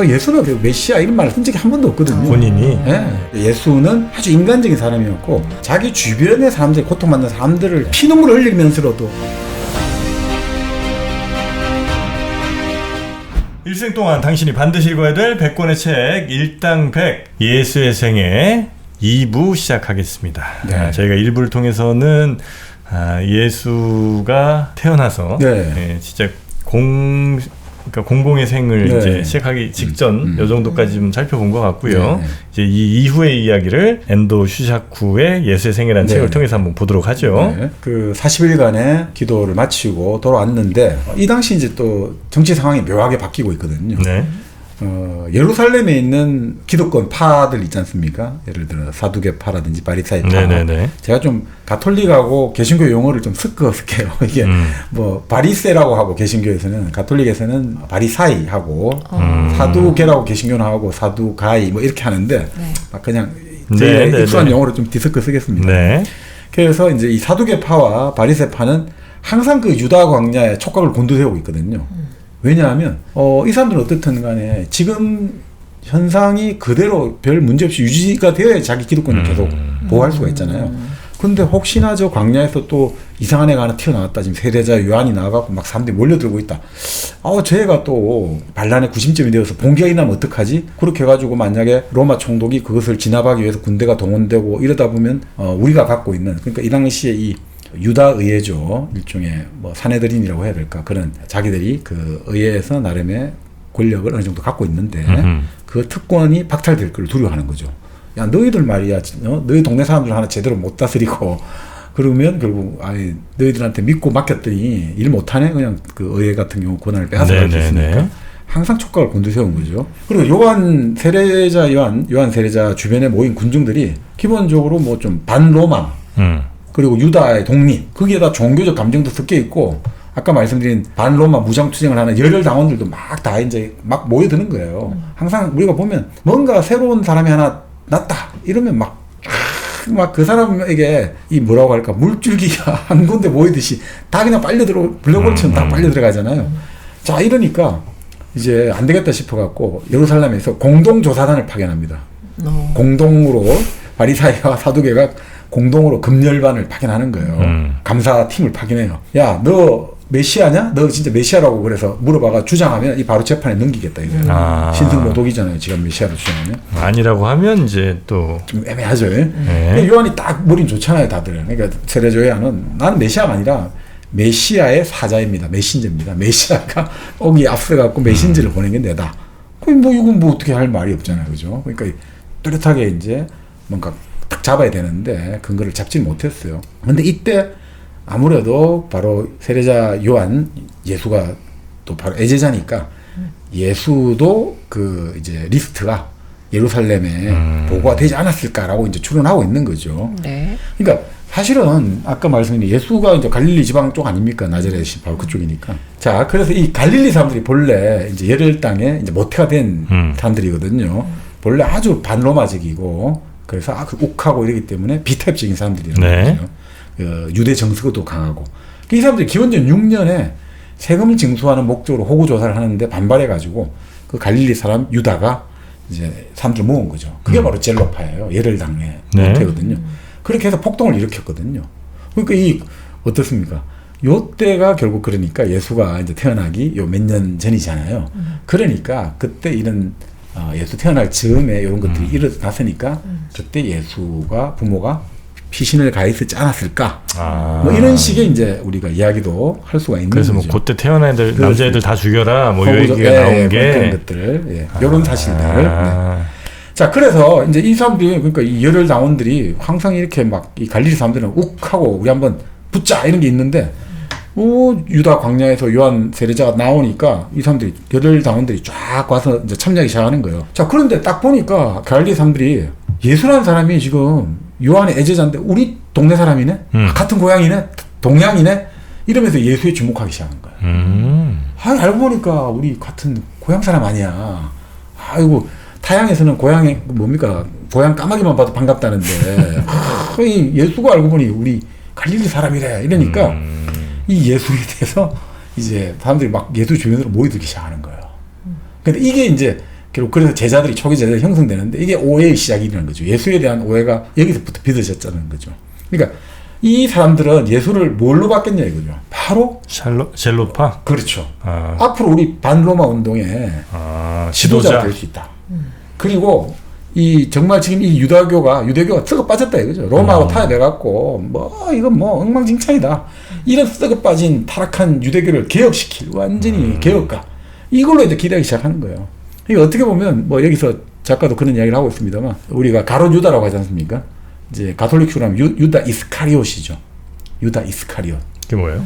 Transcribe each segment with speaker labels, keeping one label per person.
Speaker 1: 예수는 그 메시아 이런 말을 쓴 적이 한 번도 없거든요.
Speaker 2: 본인이.
Speaker 1: 네. 예수는 아주 인간적인 사람이었고 자기 주변의 사람들, 고통받는 사람들을 피눈물을 흘리면서로도
Speaker 2: 일생 동안 당신이 반드시 읽어야 될 100권의 책 일당 100 예수의 생애 2부 시작하겠습니다.
Speaker 1: 네.
Speaker 2: 저희가 1부를 통해서는 예수가 태어나서 진짜 그러니까 공공의 생을 이제 시작하기 직전 요 정도까지 좀 살펴본 것 같고요. 이제 이 이후의 이야기를 엔도 슈샤쿠의 예수의 생애라는 책을 통해서 한번 보도록 하죠.
Speaker 1: 그 40일간의 기도를 마치고 돌아왔는데 이 당시 이제 또 정치 상황이 묘하게 바뀌고 있거든요. 예루살렘에 있는 기독권 파들 있지 않습니까? 예를 들어 사두개파라든지 바리사이 파. 제가 좀 가톨릭하고 개신교 용어를 좀 섞어요. 이게 뭐 바리새라고 하고 개신교에서는, 가톨릭에서는 바리사이하고 사두개라고 개신교는 하고 사두가이 뭐 이렇게 하는데 막 그냥 제 익숙한 용어를 좀 뒤섞어 쓰겠습니다. 그래서 이제 이 사두개파와 바리새파는 항상 그 유다 광야에 촉각을 곤두세우고 있거든요. 왜냐하면 이 사람들은 어떻든 간에 지금 현상이 그대로 별 문제 없이 유지가 되어야 자기 기득권을 계속 보호할 수가 있잖아요. 근데 혹시나 저 광야에서 또 이상한 애가 하나 튀어나왔다. 지금 세례자 요한이 나와갖고 막 사람들이 몰려들고 있다. 저 애가 또 반란의 구심점이 되어서 봉기가 일어나면 어떡하지? 그렇게 해가지고 만약에 로마 총독이 그것을 진압하기 위해서 군대가 동원되고 이러다 보면 우리가 갖고 있는, 그러니까 이 당시에 이 유다 의회죠. 일종의 뭐 사내들인이라고 해야 될까? 그런 자기들이 그 의회에서 나름의 권력을 어느 정도 갖고 있는데 그 특권이 박탈될 걸 두려워하는 거죠. 야, 너희들 말이야. 너희 동네 사람들 하나 제대로 못 다스리고 그러면 결국 너희들한테 믿고 맡겼더니 일 못하네. 그냥 그 의회 같은 경우 권한을 빼앗아갈 수 있으니까 항상 촉각을 곤두세운 거죠. 그리고 요한 세례자 주변에 모인 군중들이 기본적으로 뭐 좀 반로마 그리고 유다의 독립, 거기에다 종교적 감정도 섞여 있고, 아까 말씀드린 반로마 무장투쟁을 하는 열혈 당원들도 막 다 이제 막 모여드는 거예요. 항상 우리가 보면 뭔가 새로운 사람이 하나 났다 이러면 막 그 사람에게 이 뭐라고 할까, 물줄기가 한 군데 모이듯이 다 그냥 블랙홀처럼 다 빨려 들어가잖아요. 자, 이러니까 이제 안 되겠다 싶어갖고 예루살렘에서 공동조사단을 파견합니다. 공동으로 바리사이와 사두개가 공동으로 금열반을 파견하는 거예요. 감사팀을 파견해요. 야, 너 메시아냐? 너 진짜 메시아라고 그래서 물어봐가 주장하면 이 바로 재판에 넘기겠다 이거예요. 신승모독이잖아요. 지금 메시아로 주장하면.
Speaker 2: 아니라고 하면 이제 또
Speaker 1: 좀 애매하죠. 요한이 딱 머리는 좋잖아요, 다들. 그러니까 세례자 요한은 나는 메시아가 아니라 메시아의 사자입니다. 메신저입니다. 메시아가 거기 앞서갖고 메신저를 보낸 게 내다. 뭐 이건 뭐 어떻게 할 말이 없잖아요, 그죠? 그러니까 뚜렷하게 이제 뭔가 딱 잡아야 되는데 근거를 잡지 못했어요. 근데 이때 아무래도 바로 세례자 요한, 예수가 또 바로 애제자니까 예수도 그 이제 리스트가 예루살렘에 보고가 되지 않았을까라고 이제 추론하고 있는 거죠. 그러니까 사실은 아까 말씀드린 예수가 이제 갈릴리 지방 쪽 아닙니까? 나자렛이 바로 그쪽이니까. 자, 그래서 이 갈릴리 사람들이 본래 이제 열혈 땅에 이제 모태가 된 사람들이거든요. 본래 아주 반로마적이고 그래서 욱하고 이러기 때문에 비타입적인 사람들이라는 거죠. 유대 정서도 강하고. 이 사람들이 기원전 6년에 세금을 징수하는 목적으로 호구 조사를 하는데 반발해가지고 그 갈릴리 사람 유다가 이제 사람들을 모은 거죠. 그게 바로 젤로파예요. 예를당의 모태거든요. 그렇게 해서 폭동을 일으켰거든요. 그러니까 어떻습니까? 요 때가 결국 그러니까 예수가 이제 태어나기 요 몇 년 전이잖아요. 그러니까 그때 이런 예수 태어날 즈음에 이런 것들이 일어났으니까 그때 예수가 부모가 피신을 가했지 않았을까? 뭐 이런 식의 이제 우리가 이야기도 할 수가 있는
Speaker 2: 그래서
Speaker 1: 거죠.
Speaker 2: 뭐 그때 태어난 애들 남자애들 다 죽여라 뭐 이런 얘기가 나온 게
Speaker 1: 그런 것들, 이런 사실들. 자, 그래서 이제 이 사람들이 그러니까 이 열혈 당원들이 항상 이렇게 막 이 갈릴리 사람들은 욱하고 우리 한번 붙자 이런 게 있는데. 유다 광야에서 요한 세례자가 나오니까 이 사람들이 열혈 당원들이 쫙 와서 이제 참여하기 시작하는 거예요. 자, 그런데 딱 보니까 갈릴리 사람들이 예수라는 사람이 지금 요한의 애제자인데 우리 동네 사람이네, 같은 고향이네, 동양이네 이러면서 예수에 주목하기 시작한 거예요. 알고 보니까 우리 같은 고향 사람 아니야. 아이고 타양에서는 고향이 뭡니까? 고향 까마귀만 봐도 반갑다는데 예수가 알고 보니 우리 갈릴리 사람이래 이러니까. 이 예수에 대해서 이제 사람들이 막 예수 주변으로 모여들기 시작하는 거예요. 근데 이게 이제 결국 그래서 제자들이 초기 제자들이 형성되는데 이게 오해의 시작이라는 거죠. 예수에 대한 오해가 여기서부터 빚어졌다는 거죠. 그러니까 이 사람들은 예수를 뭘로 받겠냐 이거죠. 바로
Speaker 2: 젤로파.
Speaker 1: 그렇죠. 앞으로 우리 반로마 운동의 지도자가 될 수 있다. 그리고 이 정말 지금 이 유대교가 썩어 빠졌다 이거죠. 로마하고 타협해갖고 뭐 이건 뭐 엉망진창이다. 이런 썩어 빠진 타락한 유대교를 개혁시킬 완전히 개혁가 이걸로 이제 기대하기 시작하는 거예요. 이게 어떻게 보면 뭐 여기서 작가도 그런 이야기를 하고 있습니다만 우리가 가롯 유다라고 하지 않습니까? 이제 가톨릭식으로 하면 유다 이스카리옷이죠. 유다 이스카리옷.
Speaker 2: 그게 뭐예요?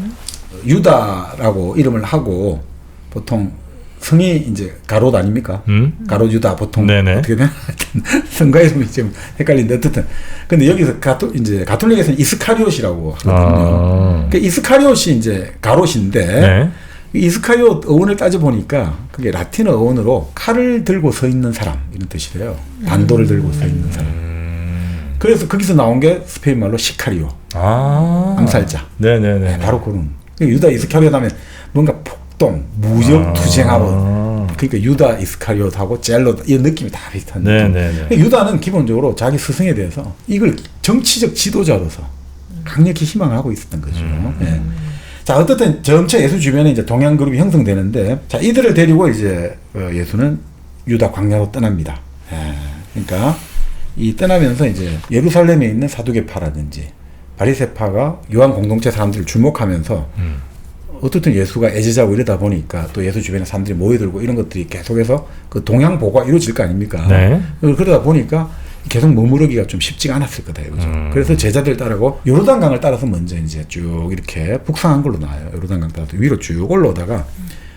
Speaker 1: 유다라고 이름을 하고 보통 성이 이제 가롯 아닙니까? 가롯 유다 보통
Speaker 2: 네네.
Speaker 1: 어떻게 되나? 성과 이름이 좀 헷갈리는데 어쨌든 근데 여기서 이제 가톨릭에서는 이스카리옷이라고 하거든요. 그 이스카리옷이 이제 가롯인데
Speaker 2: 네.
Speaker 1: 이스카리옷 어원을 따져 보니까 그게 라틴어 어원으로 칼을 들고 서 있는 사람 이런 뜻이래요. 반도를 들고 서 있는 사람. 그래서 거기서 나온 게 스페인 말로 시카리오. 암살자.
Speaker 2: 네네네.
Speaker 1: 네, 바로 그런. 유다 이스카리옷 하면 뭔가 폭동, 무력 투쟁하고 그러니까 유다 이스카리옷하고 젤롯 이런 느낌이 다 비슷한 느낌. 그러니까 유다는 기본적으로 자기 스승에 대해서 이걸 정치적 지도자로서 강력히 희망을 하고 있었던 거죠. 네. 자, 어쨌든 점차 예수 주변에 이제 동양 그룹이 형성되는데, 자, 이들을 데리고 이제 예수는 유다 광야로 떠납니다. 그러니까 이 떠나면서 이제 예루살렘에 있는 사두개파라든지 바리새파가 요한 공동체 사람들을 주목하면서 어떻든 예수가 애제자고 이러다 보니까 또 예수 주변에 사람들이 모여들고 이런 것들이 계속해서 그 동양 보고가 이루어질 거 아닙니까?
Speaker 2: 네.
Speaker 1: 그러다 보니까 계속 머무르기가 좀 쉽지가 않았을 거다 이거죠. 그래서 제자들 따르고 요르단강을 따라서 먼저 이제 쭉 이렇게 북상한 걸로 나와요. 요르단강 따라서 위로 쭉 올라오다가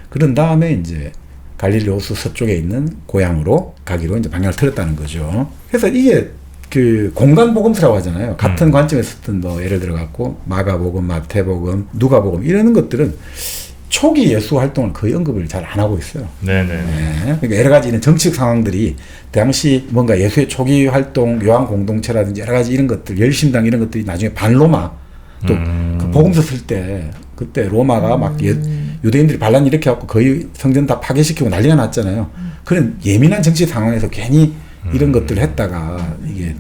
Speaker 1: 그런 다음에 이제 갈릴리 호수 서쪽에 있는 고향으로 가기로 이제 방향을 틀었다는 거죠. 그래서 이게 그 공간 복음서라고 하잖아요. 같은 관점에서 썼던 뭐 예를 들어 갖고 마가복음, 마태복음, 누가복음 이런 것들은 초기 예수 활동을 거의 언급을 잘 안 하고 있어요.
Speaker 2: 네네.
Speaker 1: 네. 그러니까 여러 가지 이런 정치적 상황들이 당시 뭔가 예수의 초기 활동, 요한 공동체라든지 여러 가지 이런 것들, 열심당 이런 것들이 나중에 반로마 또 그 복음서 쓸 때 그때 로마가 막 유대인들이 반란 일으켜갖고 거의 성전 다 파괴시키고 난리가 났잖아요. 그런 예민한 정치 상황에서 괜히 이런 것들을 했다가 이게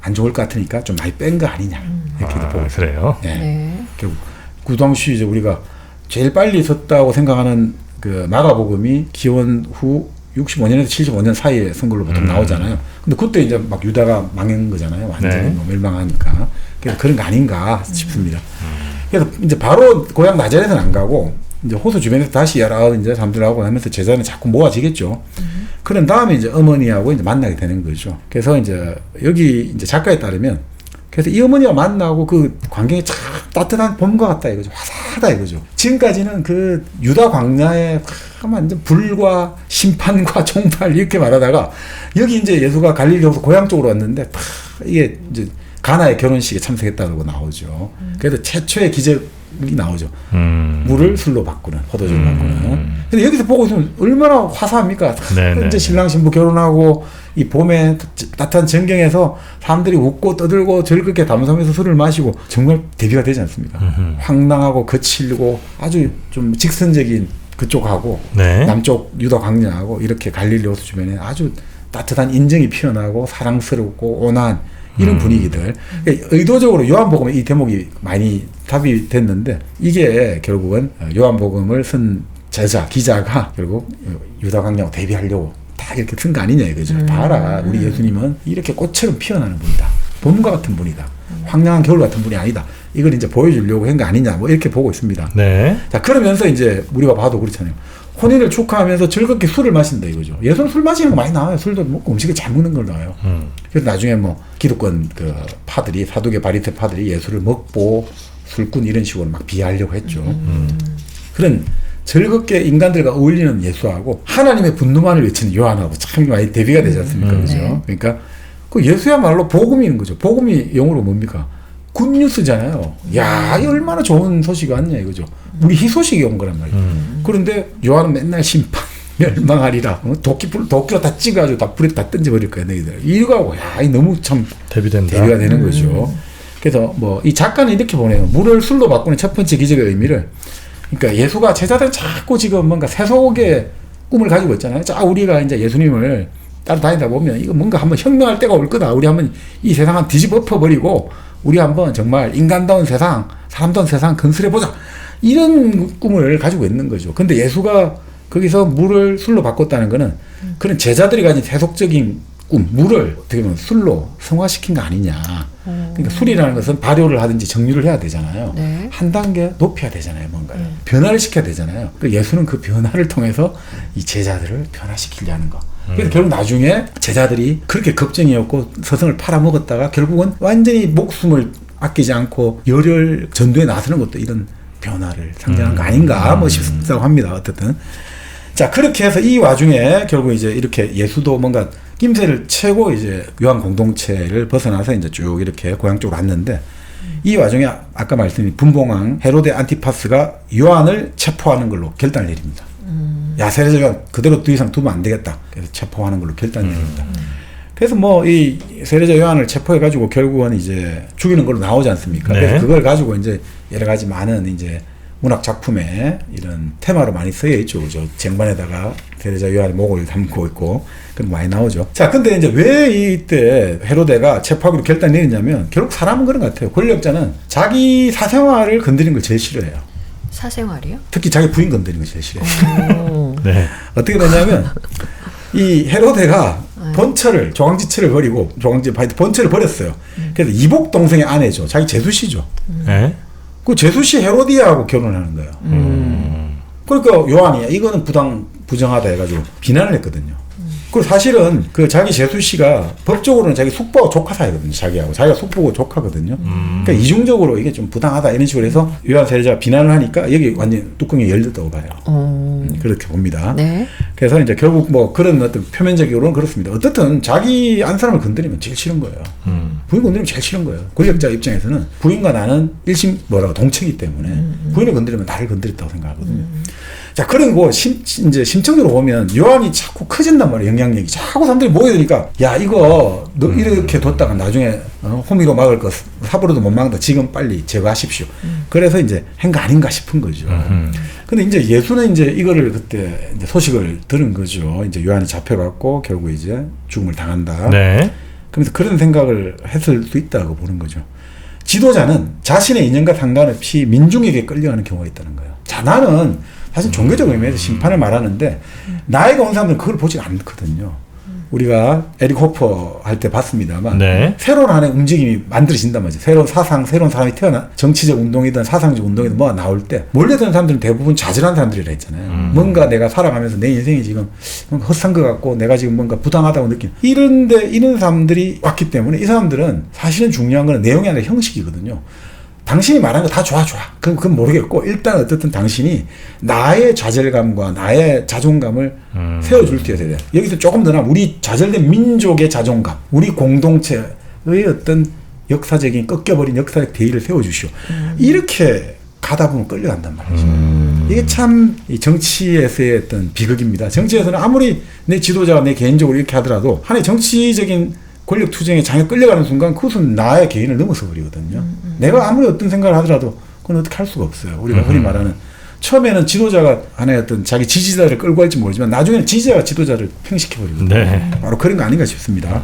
Speaker 1: 안 좋을 것 같으니까 좀 많이 뺀 거 아니냐 이렇게도 보고 있어요.
Speaker 2: 그래요?
Speaker 1: 네. 결국 그 당시 이제 우리가 제일 빨리 썼다고 생각하는 그 마가복음이 기원 후 65년에서 75년 사이에 쓴 걸로 보통 나오잖아요. 근데 그때 이제 막 유다가 망한 거잖아요. 완전히 뭐 멸망하니까. 그래서 그런 거 아닌가 싶습니다. 그래서 이제 바로 고향 나자렛은 안 가고 이제 호수 주변에서 다시 여러 이제 사람들하고 하면서 제자는 자꾸 모아지겠죠. 그런 다음에 이제 어머니하고 이제 만나게 되는 거죠. 그래서 이제 여기 이제 작가에 따르면 그래서 이 어머니와 만나고 그 광경이 참 따뜻한 봄과 같다 이거죠. 화사하다 이거죠. 지금까지는 그 유다 광야에 완전 불과 심판과 총발 이렇게 말하다가 여기 이제 예수가 갈릴리 호수 고향 쪽으로 왔는데 이게 이제 가나의 결혼식에 참석했다고 나오죠. 그래서 최초의 기적이 나오죠. 물을 술로 바꾸는, 포도주로 바꾸는. 근데 여기서 보고 있으면 얼마나 화사합니까? 이제 신랑 신부 결혼하고 이 봄에 따뜻한 전경에서 사람들이 웃고 떠들고 즐겁게 담소하면서 술을 마시고 정말 대비가 되지 않습니까? 황당하고 거칠고 아주 좀 직선적인 그쪽하고 남쪽 유다 광야하고 이렇게 갈릴리 호수 주변에 아주 따뜻한 인정이 피어나고 사랑스럽고 온화한 이런 분위기들. 의도적으로 요한복음에 이 대목이 많이 답이 됐는데 이게 결국은 요한복음을 쓴 기자가 결국 유다광야하고 대비하려고 다 이렇게 쓴 거 아니냐 이거죠. 봐라 우리 예수님은 이렇게 꽃처럼 피어나는 분이다. 봄과 같은 분이다. 황량한 겨울 같은 분이 아니다. 이걸 이제 보여주려고 한 거 아니냐 뭐 이렇게 보고 있습니다.
Speaker 2: 네.
Speaker 1: 자 그러면서 이제 우리가 봐도 그렇잖아요. 혼인을 축하하면서 즐겁게 술을 마신다 이거죠. 예수는 술 마시는 거 많이 나와요. 술도 먹고 음식을 잘 먹는 걸 나와요. 그래서 나중에 뭐 기독권 그 파들이 사두개 바리새 파들이 예수를 먹고 술꾼 이런 식으로 막 비하하려고 했죠. 그런 즐겁게 인간들과 어울리는 예수하고 하나님의 분노만을 외치는 요한하고 참 많이 대비가 되지 않습니까? 그죠? 그러니까 그 예수야말로 복음인 거죠. 복음이 영어로 뭡니까? 굿뉴스잖아요. 야, 이 얼마나 좋은 소식이 왔냐 이거죠. 우리 희소식이 온 거란 말이에요. 그런데 요한은 맨날 심판, 멸망하리라. 도끼로 다 찍어가지고 다 불에 다 던져버릴 거야, 너희들. 이거하고, 야, 이 너무 참 대비가 되는 거죠. 그래서 뭐 이 작가는 이렇게 보내요. 물을 술로 바꾸는 첫 번째 기적의 의미를. 그러니까 예수가 제자들은 자꾸 지금 뭔가 세속의 꿈을 가지고 있잖아요. 자, 우리가 이제 예수님을 따라다니다 보면 이거 뭔가 한번 혁명할 때가 올 거다. 우리 한번 이 세상을 뒤집어 엎어버리고 우리 한번 정말 인간다운 세상, 사람다운 세상 건설해보자. 이런 꿈을 가지고 있는 거죠. 근데 예수가 거기서 물을 술로 바꿨다는 거는 그런 제자들이 가진 세속적인 꿈, 물을 어떻게 보면 술로 성화시킨 거 아니냐. 그러니까 술이라는 것은 발효를 하든지 정류를 해야 되잖아요.
Speaker 3: 네.
Speaker 1: 한 단계 높여야 되잖아요, 뭔가를. 변화를 시켜야 되잖아요. 그 예수는 그 변화를 통해서 이 제자들을 변화시키려는 거. 그래서 결국 나중에 제자들이 그렇게 겁쟁이였고 서성을 팔아먹었다가 결국은 완전히 목숨을 아끼지 않고 열혈 전도에 나서는 것도 이런 변화를 상징하는 거 아닌가 뭐 싶다고 합니다. 어쨌든. 자, 그렇게 해서 이 와중에 결국 이제 이렇게 예수도 뭔가 낌새를 채고 이제 요한 공동체를 벗어나서 이제 쭉 이렇게 고향 쪽으로 왔는데 이 와중에 아까 말씀드린 분봉왕 헤로데 안티파스가 요한을 체포하는 걸로 결단을 내립니다. 야, 세례자 요한 그대로 더 이상 두면 안 되겠다. 그래서 체포하는 걸로 결단을 내립니다. 그래서 뭐 이 세례자 요한을 체포해 가지고 결국은 이제 죽이는 걸로 나오지 않습니까?
Speaker 2: 네.
Speaker 1: 그래서 그걸 가지고 이제 여러 가지 많은 이제 문학 작품에 이런 테마로 많이 쓰여 있죠. 그죠? 쟁반에다가 세례자 요한의 목을 담고 있고 그런 거 많이 나오죠. 자, 근데 이제 왜 이때 헤로데가 체포하기로 결단 내리냐면 결국 사람은 그런 것 같아요. 권력자는 자기 사생활을 건드리는 걸 제일 싫어해요.
Speaker 3: 사생활이요?
Speaker 1: 특히 자기 부인 건드리는 걸 제일 싫어해요.
Speaker 2: 네.
Speaker 1: 어떻게 되냐면 이 헤로데가 번처를 조강지처를 버리고 번처를 버렸어요. 그래서 이복 동생의 아내죠. 자기 제수씨죠.
Speaker 2: 네.
Speaker 1: 그 제수씨 헤로디아하고 결혼하는 거예요. 그러니까 요한이 이거는 부정하다 해가지고 비난을 했거든요. 그리고 사실은 그 자기 제수씨가 법적으로는 자기 숙부하고 조카 사이거든요. 자기가 숙부고 조카거든요. 그러니까 이중적으로 이게 좀 부당하다 이런 식으로 해서 요한 세례자가 비난을 하니까 여기 완전 뚜껑이 열렸다고 봐요. 그렇게 봅니다.
Speaker 3: 네.
Speaker 1: 그래서 이제 결국 뭐 그런 어떤 표면적으로는 그렇습니다. 어떻든 자기 안 사람을 건드리면 제일 싫은 거예요. 부인 건드리면 제일 싫은 거예요. 권력자 입장에서는 부인과 나는 동체이기 때문에 부인을 건드리면 나를 건드렸다고 생각하거든요. 자, 그런 거 이제 심층으로 보면 요한이 자꾸 커진단 말이에요. 영향력이 자꾸 사람들이 모여드니까 야, 이거 너 이렇게 뒀다가 나중에 호미로 막을 거 삽으로도 못 막는다. 지금 빨리 제거하십시오. 그래서 이제 한 거 아닌가 싶은 거죠. 근데 이제 예수는 이제 이거를 그때 이제 소식을 들은 거죠. 이제 요한이 잡혀갖고 결국 이제 죽음을 당한다.
Speaker 2: 네.
Speaker 1: 그래서 그런 생각을 했을 수 있다고 보는 거죠. 지도자는 자신의 인연과 상관없이 민중에게 끌려가는 경우가 있다는 거예요. 자, 나는 사실 종교적 의미에서 심판을 말하는데 나이가 온 사람들은 그걸 보지 않거든요. 우리가 에릭 호퍼 할 때 봤습니다만
Speaker 2: 네.
Speaker 1: 새로운 하나의 움직임이 만들어진단 말이죠. 새로운 사상, 새로운 사람이 정치적 운동이든 사상적 운동이든 뭐가 나올 때 몰려드는 사람들은 대부분 좌절한 사람들이라 했잖아요. 뭔가 내가 살아가면서 내 인생이 지금 뭔가 헛산 것 같고 내가 지금 뭔가 부당하다고 느낀 이런 사람들이 왔기 때문에 이 사람들은 사실은 중요한 건 내용이 아니라 형식이거든요. 당신이 말한 거 다 좋아. 그건 모르겠고, 일단 어쨌든 당신이 나의 좌절감과 나의 자존감을 세워줄 때 돼요. 여기서 조금 더 나면 우리 좌절된 민족의 자존감, 우리 공동체의 어떤 역사적인 꺾여버린 역사적 대의를 세워주시오. 이렇게 가다 보면 끌려간단 말이죠. 이게 참 이 정치에서의 어떤 비극입니다. 정치에서는 아무리 내 지도자가 내 개인적으로 이렇게 하더라도 하나의 정치적인 권력 투쟁에 장에 끌려가는 순간 그것은 나의 개인을 넘어서 버리거든요. 내가 아무리 어떤 생각을 하더라도 그건 어떻게 할 수가 없어요. 우리가 흔히 말하는 처음에는 지도자가 하나의 어떤 자기 지지자를 끌고 갈지 모르지만 나중에는 지지자가 지도자를 팽식해버리거든요. 네. 바로 그런 거 아닌가 싶습니다.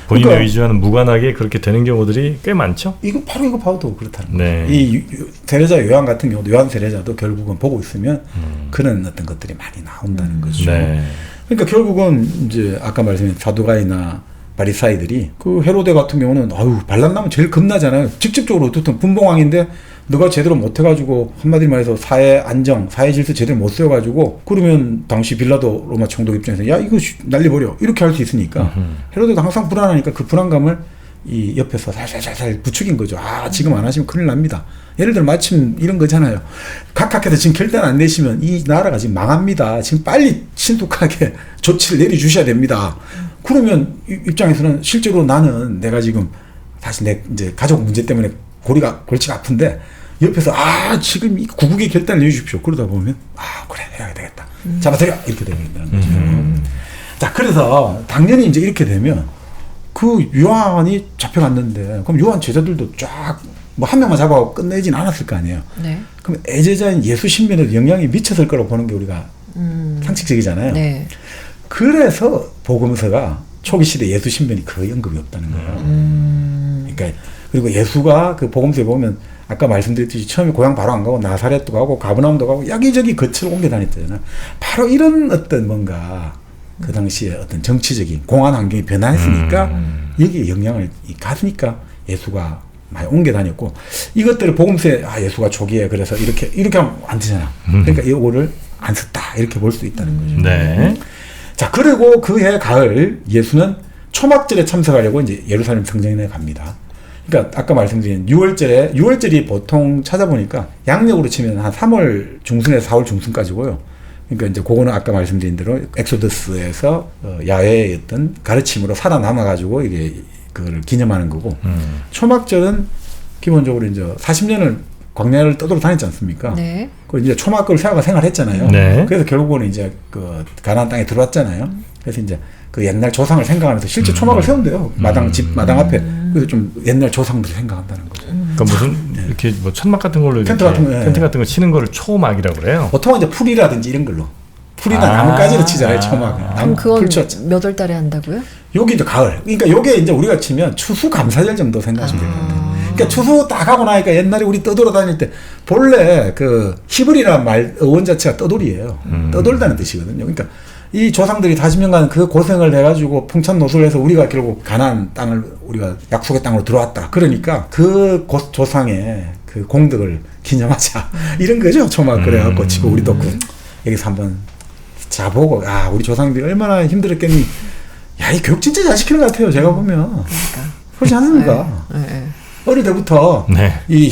Speaker 2: 본인의 그러니까, 의지와는 무관하게 그렇게 되는 경우들이 꽤 많죠.
Speaker 1: 이거 봐도 그렇다는
Speaker 2: 네.
Speaker 1: 거예요. 이 세례자 요한 같은 경우도 요한 세례자도 결국은 보고 있으면 그런 어떤 것들이 많이 나온다는 거죠.
Speaker 2: 네.
Speaker 1: 그러니까 결국은 이제 아까 말씀드린 사두가이나 바리사이들이 그 헤로데 같은 경우는 반란 나면 제일 겁나잖아요. 직접적으로 어떻든 분봉왕인데 너가 제대로 못해가지고 한마디로 말해서 사회 안정, 사회 질서 제대로 못 세워가지고 그러면 당시 빌라도 로마 총독 입장에서 야 이거 날려버려 이렇게 할 수 있으니까 헤로데도 항상 불안하니까 그 불안감을 이 옆에서 살살살살 부추긴 거죠. 지금 안 하시면 큰일 납니다. 예를 들어 마침 이런 거잖아요. 각각해서 지금 결단 안 내시면 이 나라가 지금 망합니다. 지금 빨리 신속하게 조치를 내려주셔야 됩니다. 그러면 입장에서는 실제로 나는 내가 지금 사실 내 이제 가족 문제 때문에 골치가 아픈데 옆에서 지금 이 구국의 결단을 내주십시오. 그러다 보면 그래 해야 되겠다. 잡아들여 이렇게 되는 거죠. 자, 그래서 당연히 이제 이렇게 되면 그 요한이 잡혀갔는데 그럼 요한 제자들도 쫙 뭐 한 명만 잡아고 끝내진 않았을 거 아니에요.
Speaker 3: 네.
Speaker 1: 그럼 애제자인 예수 신변에도 영향이 미쳤을 거라고 보는 게 우리가 상식적이잖아요.
Speaker 3: 네.
Speaker 1: 그래서 복음서가 초기 시대 예수 신변이 거의 언급이 없다는 거예요. 그러니까 그리고 예수가 그 복음서에 보면 아까 말씀드렸듯이 처음에 고향 바로 안 가고 나사렛도 가고 가브나움도 가고 여기저기 거처를 옮겨 다녔잖아요. 바로 이런 어떤 뭔가 그 당시에 어떤 정치적인 공안 환경이 변화했으니까 여기에 영향을 갔으니까 예수가 많이 옮겨 다녔고 이것들을 복음서에 예수가 초기에 그래서 이렇게 하면 안 되잖아. 그러니까 이거를 안 썼다 이렇게 볼 수 있다는 거죠.
Speaker 2: 네.
Speaker 1: 자 그리고 그해 가을 예수는 초막절에 참석하려고 이제 예루살렘 성전에 갑니다. 그러니까 아까 말씀드린 6월절이 보통 찾아보니까 양력으로 치면 한 3월 중순에서 4월 중순까지고요. 그러니까 이제 그거는 아까 말씀드린 대로 엑소더스에서 야외의 어떤 가르침으로 살아남아 가지고 이게 그걸 기념하는 거고 초막절은 기본적으로 이제 40년을 광야를 떠돌아 다녔지 않습니까?
Speaker 3: 네.
Speaker 1: 그 이제 초막을 세워가 생활했잖아요.
Speaker 2: 네.
Speaker 1: 그래서 결국은 이제 그 가나안 땅에 들어왔잖아요. 그래서 이제 그 옛날 조상을 생각하면서 실제 초막을 세운대요. 집 마당 앞에. 그래서 좀 옛날 조상들을 생각한다는 거죠.
Speaker 2: 그러니까 무슨 이렇게 뭐 천막 같은 걸로
Speaker 1: 텐트
Speaker 2: 이렇게
Speaker 1: 같은 거,
Speaker 2: 텐트 같은 거 치는 거를 초막이라고 그래요.
Speaker 1: 보통은 이제 풀이라든지 이런 걸로. 풀이나 나뭇가지로 치잖아요, 초막을.
Speaker 3: 그럼 그건 몇 월 달에 한다고요?
Speaker 1: 여기 이제 가을. 그러니까 요게 이제 우리가 치면 추수 감사절 정도 생각하시면 될 것 같아요. 그러니까 추수 딱 하고 나니까 옛날에 우리 떠돌아 다닐 때 본래 그 히브리라는 말 어원 자체가 떠돌이에요. 떠돌다는 뜻이거든요. 그러니까 이 조상들이 40년간 그 고생을 해가지고 풍찬노소를 해서 우리가 결국 가나안 땅을 우리가 약속의 땅으로 들어왔다. 그러니까 그 조상의 그 공덕을 기념하자. 이런 거죠. 초막 그래갖고 치고 우리도 여기서 한번 자보고 우리 조상들이 얼마나 힘들었겠니. 이 교육 진짜 잘 시키는 것 같아요. 제가 보면.
Speaker 3: 그러니까.
Speaker 1: 그렇지 않습니까?
Speaker 3: 네.
Speaker 1: 어릴 때부터
Speaker 2: 네.
Speaker 1: 이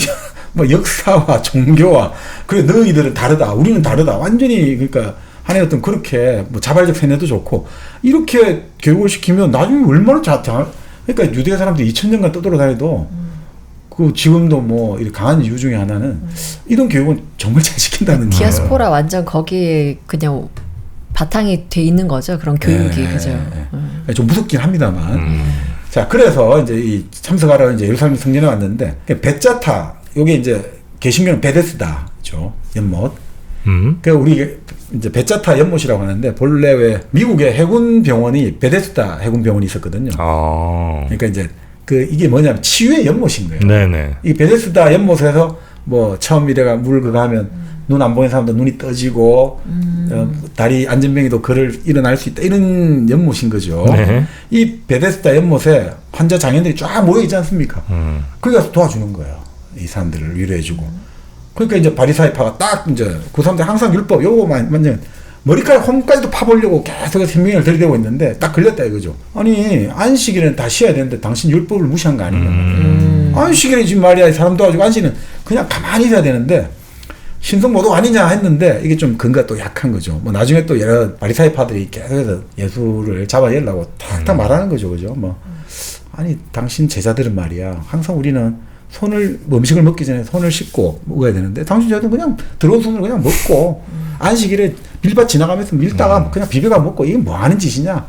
Speaker 1: 뭐 역사와 종교와 그래 너희들은 다르다. 우리는 다르다. 완전히 그러니까 한해 어떤 그렇게 뭐 자발적 세뇌도 좋고 이렇게 교육을 시키면 나중에 얼마나 그러니까 유대 사람들이 2000년간 떠돌아다니도 그 지금도 뭐 이렇게 강한 이유 중에 하나는 이런 교육은 정말 잘 시킨다는 거예요.
Speaker 3: 디아스포라 완전 거기에 그냥 바탕이 돼 있는 거죠. 그런 교육이 그죠.
Speaker 1: 좀 무섭긴 합니다만. 자 그래서 이제 이 참석하러 이제 예루살렘 성전에 왔는데 베짜타 요게 이제 개신교는 베데스다죠 연못. 그 우리 이제 베짜타 연못이라고 하는데 본래 왜 미국의 해군 병원이 베데스다 해군 병원이 있었거든요. 그러니까 이제 그 이게 뭐냐면 치유의 연못인 거예요.
Speaker 2: 네네.
Speaker 1: 이 베데스다 연못에서 뭐 처음 이래가 물 그거 하면 눈 안 보이는 사람도 눈이 떠지고 다리 안전병이도 그를 일어날 수 있다 이런 연못인 거죠.
Speaker 2: 네.
Speaker 1: 이 베데스다 연못에 환자 장애인들이 쫙 모여 있지 않습니까? 거기 가서 도와주는 거예요. 이 사람들을 위로해주고. 그러니까 이제 바리사이파가 딱 이제 그 사람들 항상 율법 요거만 완전 머리카락 홈까지도 파보려고 계속 생명을 들이대고 있는데 딱 걸렸다 이거죠. 아니 안식일에는 다 쉬어야 되는데 당신 율법을 무시한 거 아닌가? 안식일에 지금 말이야 이 사람 도와주고 안식일은 그냥 가만히 있어야 되는데 신성모독 아니냐 했는데 이게 좀 근거가 또 약한 거죠. 뭐 나중에 또 여러 바리사이파들이 계속해서 예수를 잡아내려고 탁탁 말하는 거죠, 그죠? 뭐 아니 당신 제자들은 말이야 항상 우리는 손을 음식을 먹기 전에 손을 씻고 먹어야 되는데 당신 제자들은 그냥 들어온 손으로 그냥 먹고 안식일에 밀밭 지나가면서 밀다가 그냥 비벼가 먹고 이게 뭐 하는 짓이냐?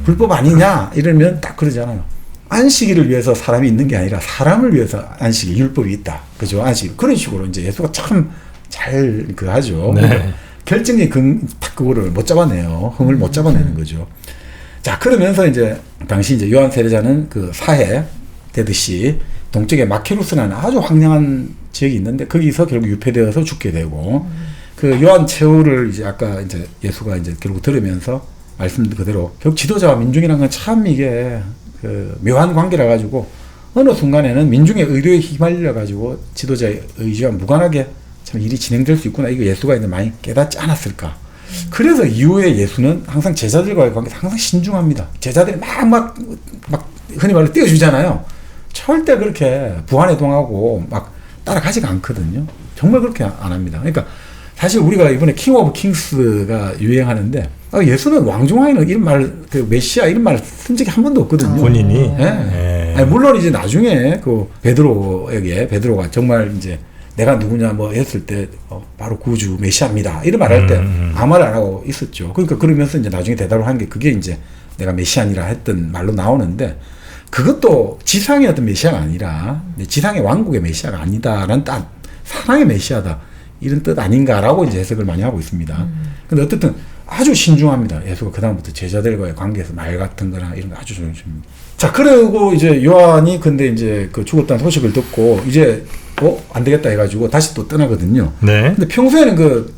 Speaker 1: 불법 아니냐? 이러면 딱 그러잖아요. 안식일을 위해서 사람이 있는 게 아니라 사람을 위해서 안식일 율법이 있다. 그죠? 안식일 그런 식으로 이제 예수가 참 잘 그 하죠.
Speaker 2: 네.
Speaker 1: 그러니까 결정적인 딱 그거를 못 잡아내요. 흥을 못 잡아내는 거죠. 자 그러면서 이제 당시 이제 요한 세례자는 그 사해 되듯이 동쪽에 마케루스라는 아주 황량한 지역이 있는데 거기서 결국 유폐되어서 죽게 되고 그 요한 최후를 이제 아까 이제 예수가 이제 결국 들으면서 말씀 그대로 결국 지도자와 민중이라는 건 참 이게 그 묘한 관계라 가지고 어느 순간에는 민중의 의료에 휘말려 가지고 지도자의 의지와 무관하게 참 일이 진행될 수 있구나. 이거 예수가 이제 많이 깨닫지 않았을까. 그래서 이후에 예수는 항상 제자들과의 관계에서 항상 신중합니다. 제자들이 막 흔히 말로 띄워주잖아요. 절대 그렇게 부안해동하고 막 따라가지가 않거든요. 정말 그렇게 안 합니다. 그러니까 사실 우리가 이번에 킹 오브 킹스가 유행하는데 예수는 왕중왕이는 이런 말, 그 메시아 이런 말 쓴 적이 한 번도 없거든요.
Speaker 2: 본인이.
Speaker 1: 네. 아니, 물론 이제 나중에 그 베드로가 정말 이제 내가 누구냐 뭐 했을 때 바로 구주 메시아입니다 이런 말 할 때 아무 말 안 하고 있었죠. 그러니까 그러면서 이제 나중에 대답을 한 게 그게 이제 내가 메시아니라 했던 말로 나오는데 그것도 지상의 어떤 메시아가 아니라 지상의 왕국의 메시아가 아니다라는 딱 사랑의 메시아다 이런 뜻 아닌가라고 이제 해석을 많이 하고 있습니다. 근데 어쨌든 아주 신중합니다. 예수가 그다음부터 제자들과의 관계에서 말 같은 거나 이런 거 아주 조심합니다. 자, 그리고 이제 요한이 근데 이제 그 죽었다는 소식을 듣고 이제 안 되겠다 해가지고 다시 또 떠나거든요.
Speaker 2: 네.
Speaker 1: 근데 평소에는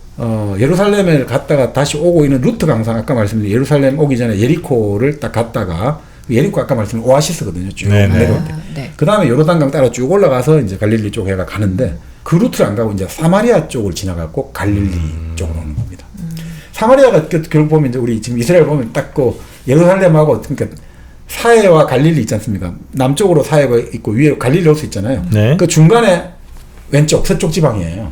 Speaker 1: 예루살렘을 갔다가 다시 오고 있는 루트가 항상 아까 말씀드린 예루살렘 오기 전에 예리코를 딱 갔다가 예리코 아까 말씀드린 오아시스거든요. 쭉 내려올 때.
Speaker 3: 네.
Speaker 1: 그 다음에 요르단강 따라 쭉 올라가서 이제 갈릴리 쪽 해가 가는데 그 루트를 안 가고 이제 사마리아 쪽을 지나가고 갈릴리 쪽으로 오는 겁니다. 사마리아가 결국 보면 이제 우리 지금 이스라엘 보면 딱 그 예루살렘하고 그러니까 사해와 갈릴리 있지 않습니까? 남쪽으로 사해가 있고 위에 갈릴리 올 수 있잖아요.
Speaker 2: 네.
Speaker 1: 그 중간에 왼쪽 서쪽 지방이에요.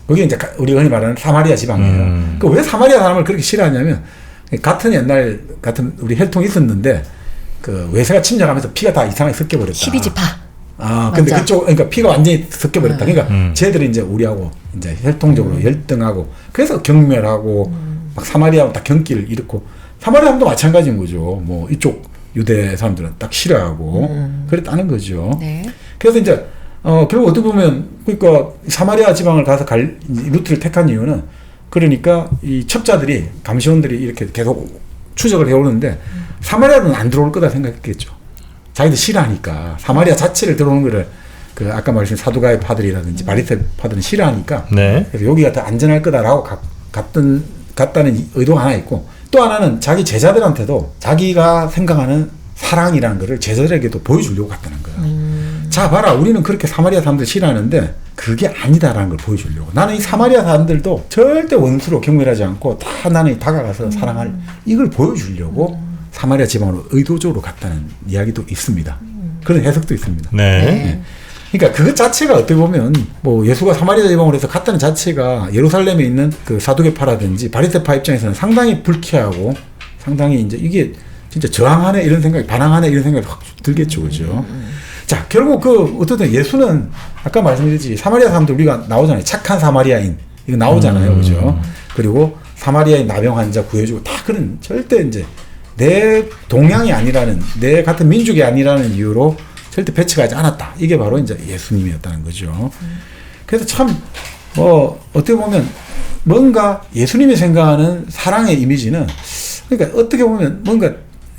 Speaker 1: 거기 이제 우리 흔히 말하는 사마리아 지방이에요. 그 왜 사마리아 사람을 그렇게 싫어하냐면 같은 옛날 같은 우리 혈통이 있었는데 그 외세가 침략하면서 피가 다 이상하게 섞여 버렸다.
Speaker 3: 12지파.
Speaker 1: 근데 그쪽 그러니까 피가 완전히 섞여 버렸다. 그러니까 쟤들이 이제 우리하고 이제 혈통적으로 열등하고 그래서 경멸하고 막 사마리아하고 다 경기를 일으고 사마리아 사람도 마찬가지인 거죠. 뭐 이쪽 유대 사람들은 딱 싫어하고 그랬다는 거죠.
Speaker 3: 네.
Speaker 1: 그래서 이제 결국 어떻게 보면 그러니까 사마리아 지방을 가서 갈 루트를 택한 이유는 그러니까 이 첩자들이 감시원들이 이렇게 계속 추적을 해오는데 사마리아는 안 들어올 거다 생각했겠죠. 자기들 싫어하니까 사마리아 자체를 들어오는 거를 그 아까 말씀 사두가의 파들이라든지 바리새 파들은 싫어하니까
Speaker 2: 네.
Speaker 1: 그래서 여기가 더 안전할 거다라고 갔다는 의도가 하나 있고 또 하나는 자기 제자들한테도 자기가 생각하는 사랑이라는 거를 제자들에게도 보여주려고 갔다는 거예요. 자 봐라 우리는 그렇게 사마리아 사람들 싫어하는데 그게 아니다라는 걸 보여주려고. 나는 이 사마리아 사람들도 절대 원수로 경멸하지 않고 다 나는 다가가서 사랑할 이걸 보여주려고 사마리아 지방으로 의도적으로 갔다는 이야기도 있습니다. 그런 해석도 있습니다.
Speaker 2: 네.
Speaker 1: 그러니까 그것 자체가 어떻게 보면 뭐 예수가 사마리아 지방으로 해서 갔다는 자체가 예루살렘에 있는 그 사두개파라든지 바리새파 입장에서는 상당히 불쾌하고 상당히 이제 이게 진짜 저항하네 이런 생각이 반항하네 이런 생각이 확 들겠죠, 그죠? 자, 결국 어쨌든 예수는 아까 말씀드렸지 사마리아 사람들 우리가 나오잖아요. 착한 사마리아인 이거 나오잖아요, 그죠? 그리고 사마리아인 나병 환자 구해주고 다 그런 절대 이제 내 동양이 아니라는 내 같은 민족이 아니라는 이유로 절대 배척하지 않았다. 이게 바로 이제 예수님이었다는 거죠. 그래서 참 어떻게 보면 뭔가 예수님이 생각하는 사랑의 이미지는 그러니까 어떻게 보면 뭔가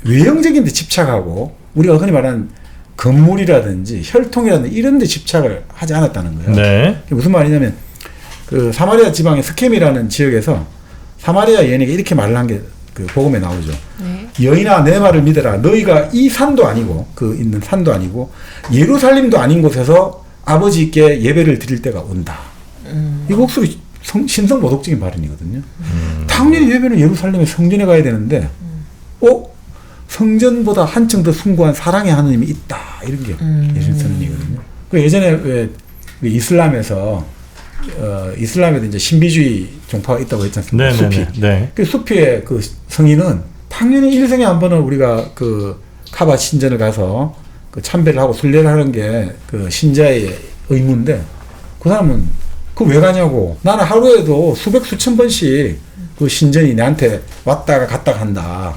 Speaker 1: 외형적인 데 집착하고 우리가 흔히 말하는 건물이라든지 혈통이라든지 이런 데 집착을 하지 않았다는 거예요.
Speaker 2: 네.
Speaker 1: 무슨 말이냐면 그 사마리아 지방의 스켐이라는 지역에서 사마리아 여인에게 이렇게 말을 한 게 그 복음에 나오죠.
Speaker 3: 네.
Speaker 1: 여인아 내 말을 믿어라. 너희가 이 산도 아니고 그 있는 산도 아니고 예루살렘도 아닌 곳에서 아버지께 예배를 드릴 때가 온다. 이거 혹시 신성모독적인 발언이거든요. 당연히 예배는 예루살렘의 성전에 가야 되는데 성전보다 한층 더 숭고한 사랑의 하느님이 있다. 이런 게 예수님 선언이거든요. 그 예전에 왜 이슬람에도 이제 신비주의 종파가 있다고 했지 않습니까? 수피.
Speaker 2: 네.
Speaker 1: 그 수피의 그 성인은 당연히 일생에 한 번은 우리가 그 카바 신전을 가서 그 참배를 하고 순례를 하는 게 그 신자의 의무인데 그 사람은 그 왜 가냐고. 나는 하루에도 수천 번씩 그 신전이 내한테 왔다가 갔다가 한다.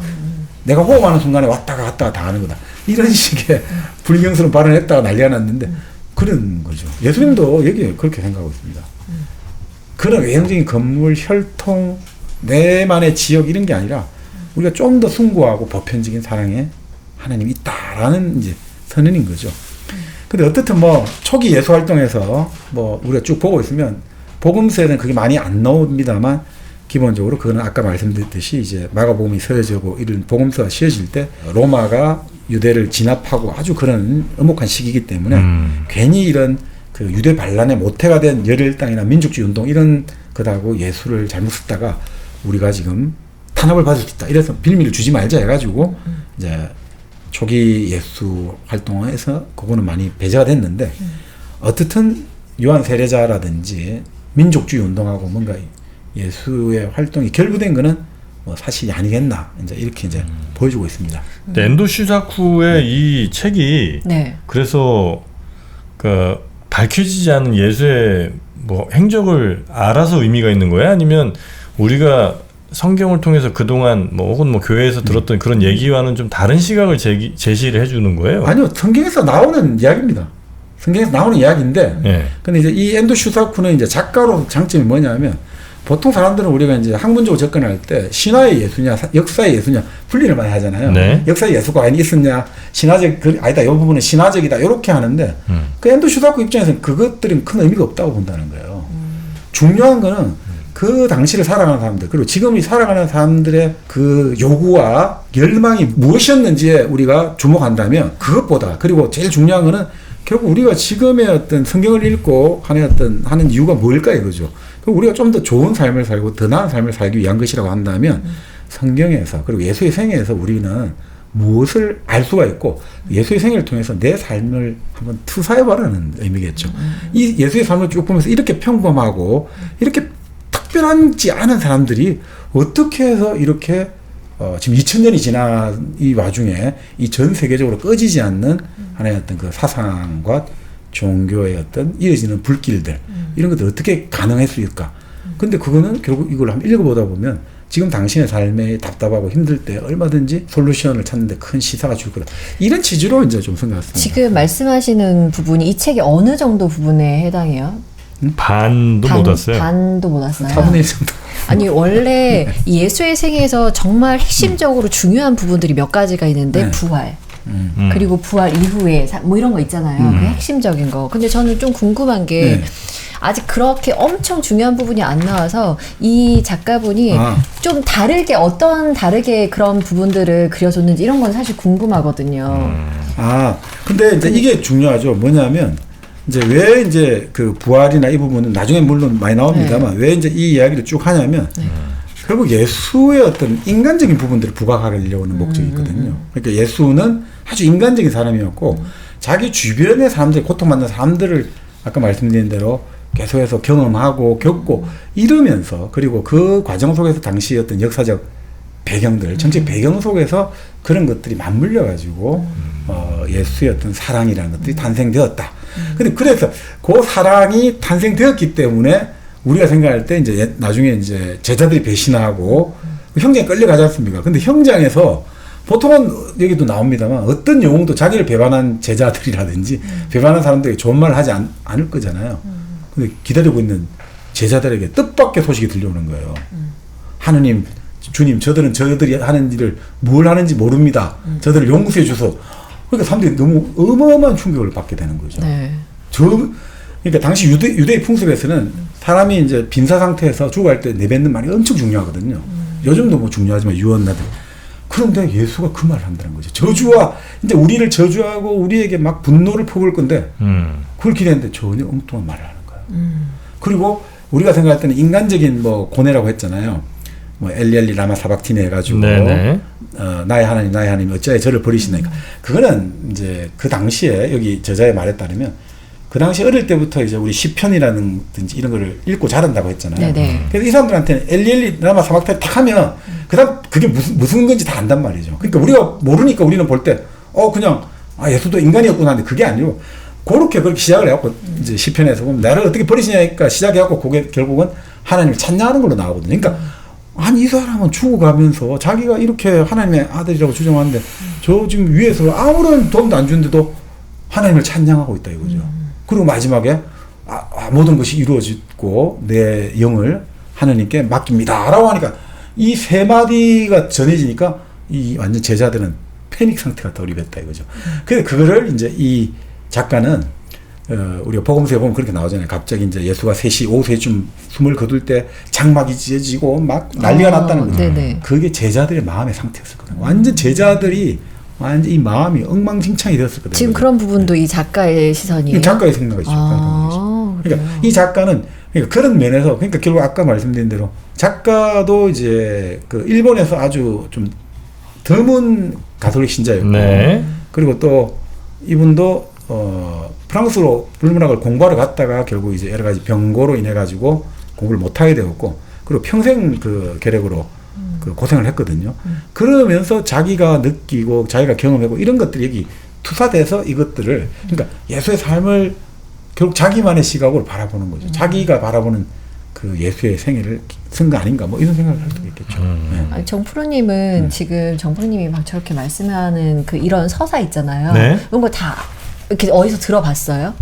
Speaker 1: 내가 호흡하는 순간에 왔다가 갔다가 다 하는 거다. 이런 식의 불경스러운 발언을 했다가 난리가 났는데 그런 거죠. 예수님도 여기 그렇게 생각하고 있습니다. 그런 외형적인 건물, 혈통, 내만의 지역 이런 게 아니라 우리가 좀 더 숭고하고 보편적인 사랑에 하나님이 있다라는 이제 선언인 거죠. 근데 어떻든 뭐 초기 예수 활동에서 뭐 우리가 쭉 보고 있으면 복음서에는 그게 많이 안 나옵니다만 기본적으로 그거는 아까 말씀드렸듯이 이제 마가복음이 서여지고 이런 복음서가 씌어질 때 로마가 유대를 진압하고 아주 그런 엄혹한 시기이기 때문에 괜히 이런 그 유대 반란의 모태가 된 열혈당이나 민족주의 운동 이런 것하고 예수를 잘못 썼다가 우리가 지금 탄압을 받을 수 있다. 이래서 빌미를 주지 말자 해가지고 이제 초기 예수 활동에서 그거는 많이 배제가 됐는데 어떻든 요한 세례자라든지 민족주의 운동하고 뭔가 예수의 활동이 결부된 거는 뭐 사실이 아니겠나 이제 이렇게 이제 보여주고 있습니다.
Speaker 2: 엔도 슈자쿠의 이 책이 그래서 그 밝혀지지 않은 예수의 뭐 행적을 알아서 의미가 있는 거야? 아니면 우리가 성경을 통해서 그동안 뭐 혹은 뭐 교회에서 들었던 그런 얘기와는 좀 다른 시각을 제시를 해주는 거예요?
Speaker 1: 아니요, 성경에서 나오는 이야기입니다. 성경에서 나오는 이야기인데,
Speaker 2: 네.
Speaker 1: 근데 이제 이 엔도 슈사쿠는 이제 작가로 장점이 뭐냐면, 보통 사람들은 우리가 이제 학문적으로 접근할 때 신화의 예수냐, 역사의 예수냐 분리를 많이 하잖아요.
Speaker 2: 네.
Speaker 1: 역사의 예수가 아니 있었냐, 신화적 아니다, 이 부분은 신화적이다 이렇게 하는데, 그 엔도 슈사쿠 입장에서는 그것들은 큰 의미가 없다고 본다는 거예요. 중요한 거는 그 당시를 살아가는 사람들, 그리고 지금 살아가는 사람들의 그 요구와 열망이 무엇이었는지에 우리가 주목한다면, 그것보다, 그리고 제일 중요한 거는 결국 우리가 지금의 어떤 성경을 읽고 하는 이유가 뭘까 이거죠. 우리가 좀 더 좋은 삶을 살고 더 나은 삶을 살기 위한 것이라고 한다면, 성경에서 그리고 예수의 생애에서 우리는 무엇을 알 수가 있고, 예수의 생애를 통해서 내 삶을 한번 투사해보라는 의미겠죠. 이 예수의 삶을 쭉 보면서 이렇게 평범하고 이렇게 특별하지 않은 사람들이 어떻게 해서 이렇게 지금 2000년이 지난 이 와중에 이 전 세계적으로 꺼지지 않는 하나의 어떤 그 사상과 종교의 어떤 이어지는 불길들, 이런 것들 어떻게 가능했을까? 근데 그거는 결국 이걸 한번 읽어보다 보면 지금 당신의 삶에 답답하고 힘들 때 얼마든지 솔루션을 찾는데 큰 시사가 줄 거다. 이런 취지로 이제 좀 생각했습니다.
Speaker 3: 지금 말씀하시는 부분이 이 책의 어느 정도 부분에 해당해요?
Speaker 2: 반도 못 왔어요.
Speaker 3: 반도 못 왔어요.
Speaker 1: 4분의 1 정도.
Speaker 3: 아니 원래 이 예수의 생애에서 정말 핵심적으로 중요한 부분들이 몇 가지가 있는데, 부활. 그리고 부활 이후에 뭐 이런 거 있잖아요. 그 핵심적인 거. 근데 저는 좀 궁금한 게, 아직 그렇게 엄청 중요한 부분이 안 나와서 이 작가분이 좀 다르게 그런 부분들을 그려줬는지 이런 건 사실 궁금하거든요.
Speaker 1: 근데 이제 이게 중요하죠. 뭐냐면 이제 왜 이제 그 부활이나 이 부분은 나중에 물론 많이 나옵니다만, 왜 이제 이 이야기를 쭉 하냐면, 결국 예수의 어떤 인간적인 부분들을 부각하려고 하는 목적이 있거든요. 그러니까 예수는 아주 인간적인 사람이었고, 자기 주변의 사람들, 고통받는 사람들을 아까 말씀드린 대로 계속해서 경험하고 겪고 이러면서, 그리고 그 과정 속에서 당시 어떤 역사적 배경들, 정책 배경 속에서 그런 것들이 맞물려 가지고 예수의 어떤 사랑이라는 것들이 탄생되었다. 근데 그래서 그 사랑이 탄생되었기 때문에 우리가 생각할 때 이제 나중에 이제 제자들이 배신하고 형장에 끌려가지 않습니까? 근데 형장에서 보통은 여기도 나옵니다만 어떤 영웅도 자기를 배반한 제자들이라든지 배반한 사람들에게 좋은 말을 하지 않을 거잖아요. 근데 기다리고 있는 제자들에게 뜻밖의 소식이 들려오는 거예요. 하느님, 주님, 저들이 하는 일을 뭘 하는지 모릅니다. 저들을 용서해 주소. 그러니까 사람들이 너무 어마어마한 충격을 받게 되는 거죠.
Speaker 3: 네.
Speaker 1: 그러니까 당시 유대의 풍습에서는 사람이 이제 빈사 상태에서 죽어갈 때 내뱉는 말이 엄청 중요하거든요. 요즘도 뭐 중요하지만 유언나들. 그런데 예수가 그 말을 한다는 거죠. 저주와 이제 우리를 저주하고 우리에게 막 분노를 퍼부을 건데 그걸 기대했는데 전혀 엉뚱한 말을 하는 거예요. 그리고 우리가 생각할 때는 인간적인 뭐 고뇌라고 했잖아요. 뭐 엘리엘리 라마 사박티네 해가지고 나의 하나님 어찌하여 저를 버리시나이까. 그거는 이제 그 당시에 여기 저자의 말에 따르면 그 당시 어릴 때부터 이제 우리 시편이라든지 이런 거를 읽고 자란다고 했잖아요.
Speaker 3: 네네.
Speaker 1: 그래서 이 사람들한테는 엘리엘리 라마 사박티네 딱 하면 그다음 그게 무슨 건지 다 안단 말이죠. 그러니까 우리가 모르니까 우리는 볼 때 그냥 예수도 인간이었구나 하는데 그게 아니고 그렇게 시작을 해갖고 이제 시편에서 보면 나를 어떻게 버리시냐니까 시작해갖고 그게 결국은 하나님을 찬양하는 걸로 나오거든요. 그러니까 아니 이 사람은 죽어가면서 자기가 이렇게 하나님의 아들이라고 주장하는데 저 지금 위에서 아무런 도움도 안 주는데도 하나님을 찬양하고 있다 이거죠. 그리고 마지막에 모든 것이 이루어지고 내 영을 하나님께 맡깁니다 라고 하니까 이 세 마디가 전해지니까 이 완전 제자들은 패닉 상태가 돌입했다 이거죠. 그래서 그거를 이제 이 작가는 우리가 복음서에 보면 그렇게 나오잖아요. 갑자기 이제 예수가 오후 3시쯤 숨을 거둘 때 장막이 찢어지고 막 난리가 났다는 거죠.
Speaker 3: 네네.
Speaker 1: 그게 제자들의 마음의 상태였었거든요. 완전 제자들이 완전 이 마음이 엉망진창이 되었었거든요.
Speaker 3: 지금 그런 부분도 이 작가의 시선이에요?
Speaker 1: 작가의 생각이죠. 그러니까 이 작가는 그런 면에서 그러니까 결국 아까 말씀드린 대로 작가도 이제 그 일본에서 아주 좀 드문 가톨릭 신자였고 그리고 또 이분도 프랑스로 불문학을 공부하러 갔다가 결국 이제 여러 가지 병고로 인해 가지고 공부를 못 하게 되었고 그리고 평생 그 계력으로 그 고생을 했거든요. 그러면서 자기가 느끼고 자기가 경험하고 이런 것들이 여기 투사돼서 이것들을 그러니까 예수의 삶을 결국 자기만의 시각으로 바라보는 거죠. 자기가 바라보는 그 예수의 생애를 쓴 거 아닌가 뭐 이런 생각을 할 수도 있겠죠.
Speaker 3: 아니, 정프로님은 지금 정프로님이 막 저렇게 말씀하는 그 이런 서사 있잖아요. 이런 거 다 이렇게 어디서 들어봤어요?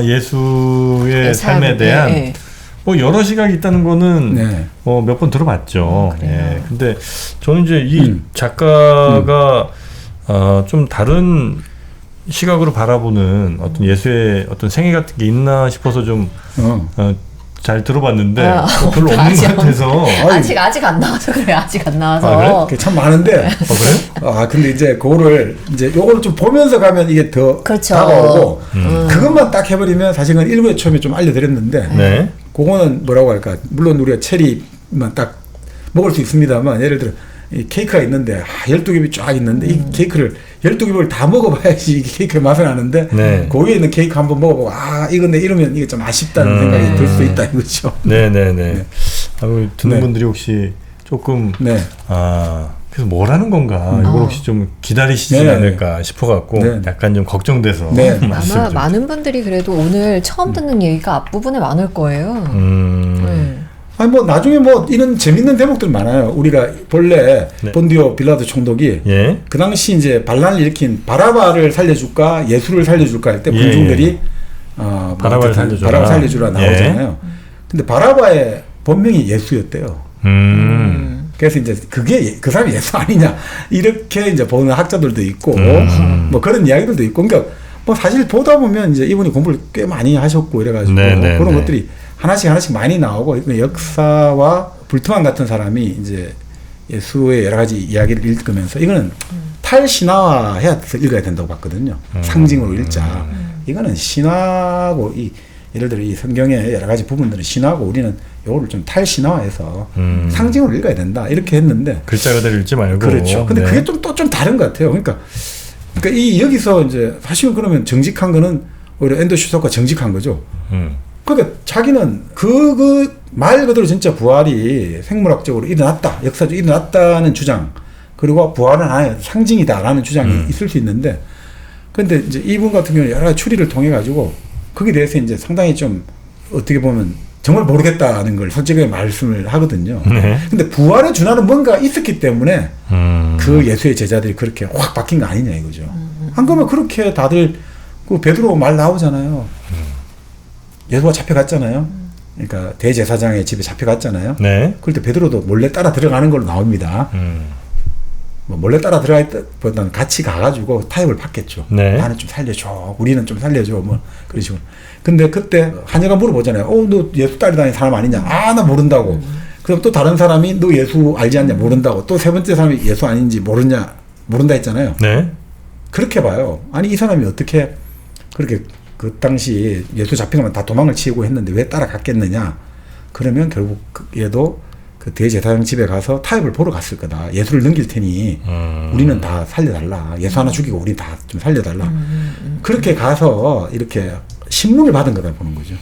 Speaker 2: 예수의 삶에 대한 뭐 여러 시각이 있다는 거는 몇 번 들어봤죠. 근데 저는 이제 이 작가가 좀 다른 시각으로 바라보는 어떤 예수의 어떤 생애 같은 게 있나 싶어서 좀 잘 들어봤는데 별로 없는 것 같아서
Speaker 3: 아직 안 나와서 그래. 아직 안 나와서
Speaker 1: 그래? 참 많은데
Speaker 2: 그래?
Speaker 1: 근데 이제 그거를 이제 요거를 좀 보면서 가면 이게 더 다가오고 그것만 딱 해버리면 사실은 일부에 처음에 좀 알려드렸는데 그거는 뭐라고 할까, 물론 우리가 체리만 딱 먹을 수 있습니다만 예를 들어 이 케이크가 있는데 12겹이 쫙 있는데 이 케이크를 12겹을 다 먹어봐야지 이 케이크의 맛은 나는데 그 위에 있는 케이크 한번 먹어보고 이건데 이러면 이게 좀 아쉽다는 생각이 들 수 있다 이거죠.
Speaker 2: 네네네. 듣는 분들이 혹시 조금 그래서 뭐라는 건가 이걸 혹시 좀 기다리시지 않을까 싶어갖고 약간 좀 걱정돼서
Speaker 3: 아마 많은 분들이 그래도 오늘 처음 듣는 얘기가 앞부분에 많을 거예요.
Speaker 1: 아니 뭐 나중에 뭐 이런 재밌는 대목들 많아요. 우리가 본래 본디오 빌라도 총독이 그 당시 이제 반란을 일으킨 바라바를 살려줄까 예수를 살려줄까 할 때 군중들이 바라바를 살려주라 나오잖아요. 근데 바라바의 본명이 예수였대요. 그래서 이제 그게 그 사람이 예수 아니냐 이렇게 이제 보는 학자들도 있고 뭐 그런 이야기들도 있고, 그러니까 뭐 사실 보다 보면 이제 이분이 공부를 꽤 많이 하셨고 이래가지고 그런 것들이 하나씩 많이 나오고, 역사와 불트만 같은 사람이 이제 예수의 여러 가지 이야기를 읽으면서 이거는 탈신화해서 읽어야 된다고 봤거든요. 상징으로 읽자. 이거는 신화고 예를 들어 이 성경의 여러 가지 부분들은 신화고 우리는 이거를 좀 탈신화해서 상징으로 읽어야 된다 이렇게 했는데
Speaker 2: 글자 그대로 읽지 말고.
Speaker 1: 그렇죠. 근데 그게 또 좀 다른 것 같아요. 그러니까 이 여기서 이제 사실은 그러면 정직한 거는 오히려 앤더 슈서가 정직한 거죠. 그러니까 자기는 말 그대로 진짜 부활이 생물학적으로 일어났다, 역사적으로 일어났다는 주장, 그리고 부활은 아예 상징이다라는 주장이 있을 수 있는데, 근데 이제 이분 같은 경우는 여러 가지 추리를 통해 가지고 거기에 대해서 이제 상당히 좀 어떻게 보면 정말 모르겠다는 걸 솔직하게 말씀을 하거든요. 근데 부활에 준하는 뭔가 있었기 때문에 그 예수의 제자들이 그렇게 확 바뀐 거 아니냐 이거죠. 안 그러면 그렇게 다들 그 베드로 말 나오잖아요. 예수가 잡혀갔잖아요. 그러니까 대제사장의 집에 잡혀갔잖아요. 그럴 때 베드로도 몰래 따라 들어가는 걸로 나옵니다. 뭐 몰래 따라 들어가기보다는 같이 가가지고 타협을 받겠죠. 나는 좀 살려줘, 우리는 좀 살려줘, 뭐 그런 식으로. 근데 그때 한여가 물어보잖아요. 너 예수 따르다니는 사람 아니냐? 나 모른다고. 그럼 또 다른 사람이 너 예수 알지 않냐? 모른다고. 또 세 번째 사람이 예수 아닌지 모른다 했잖아요. 그렇게 봐요. 아니 이 사람이 어떻게 그렇게 그 당시 예수 잡히면 다 도망을 치고 했는데 왜 따라갔겠느냐? 그러면 결국 얘도 그 대제사장 집에 가서 타협을 보러 갔을 거다. 예수를 넘길 테니 우리는 다 살려달라. 예수 하나 죽이고 우리 다 좀 살려달라. 그렇게 가서 이렇게 신문을 받은 거다 보는 거죠.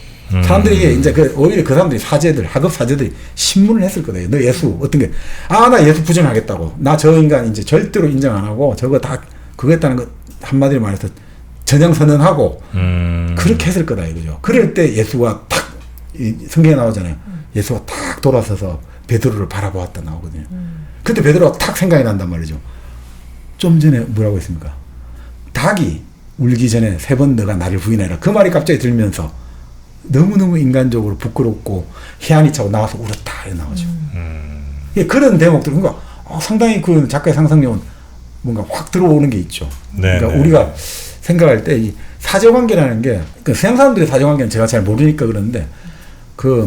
Speaker 1: 사람들이 이제 오히려 그 사람들이 하급 사제들이 신문을 했을 거예요. 너 예수 어떤 게 나 예수 부정하겠다고. 나 저 인간 이제 절대로 인정 안 하고 저거 다 그거 했다는 거 한마디로 말해서 전향선언하고 그렇게 했을 거다 이거죠. 그럴 때 예수가 탁 성경에 나오잖아요. 예수가 탁 돌아서서 베드로를 바라보았다 나오거든요. 그때 베드로가 탁 생각이 난단 말이죠. 좀 전에 뭐라고 했습니까? 닭이 울기 전에 3번 너가 나를 부인해라. 그 말이 갑자기 들면서 너무너무 인간적으로 부끄럽고 해안이 차고 나와서 울었다 이렇게 나오죠. 그런 대목들, 그러니까 상당히 그 작가의 상상력은 뭔가 확 들어오는 게 있죠. 그러니까 우리가 생각할 때 이 사제관계라는 게, 서양 사람들의 사제관계는 제가 잘 모르니까 그러는데,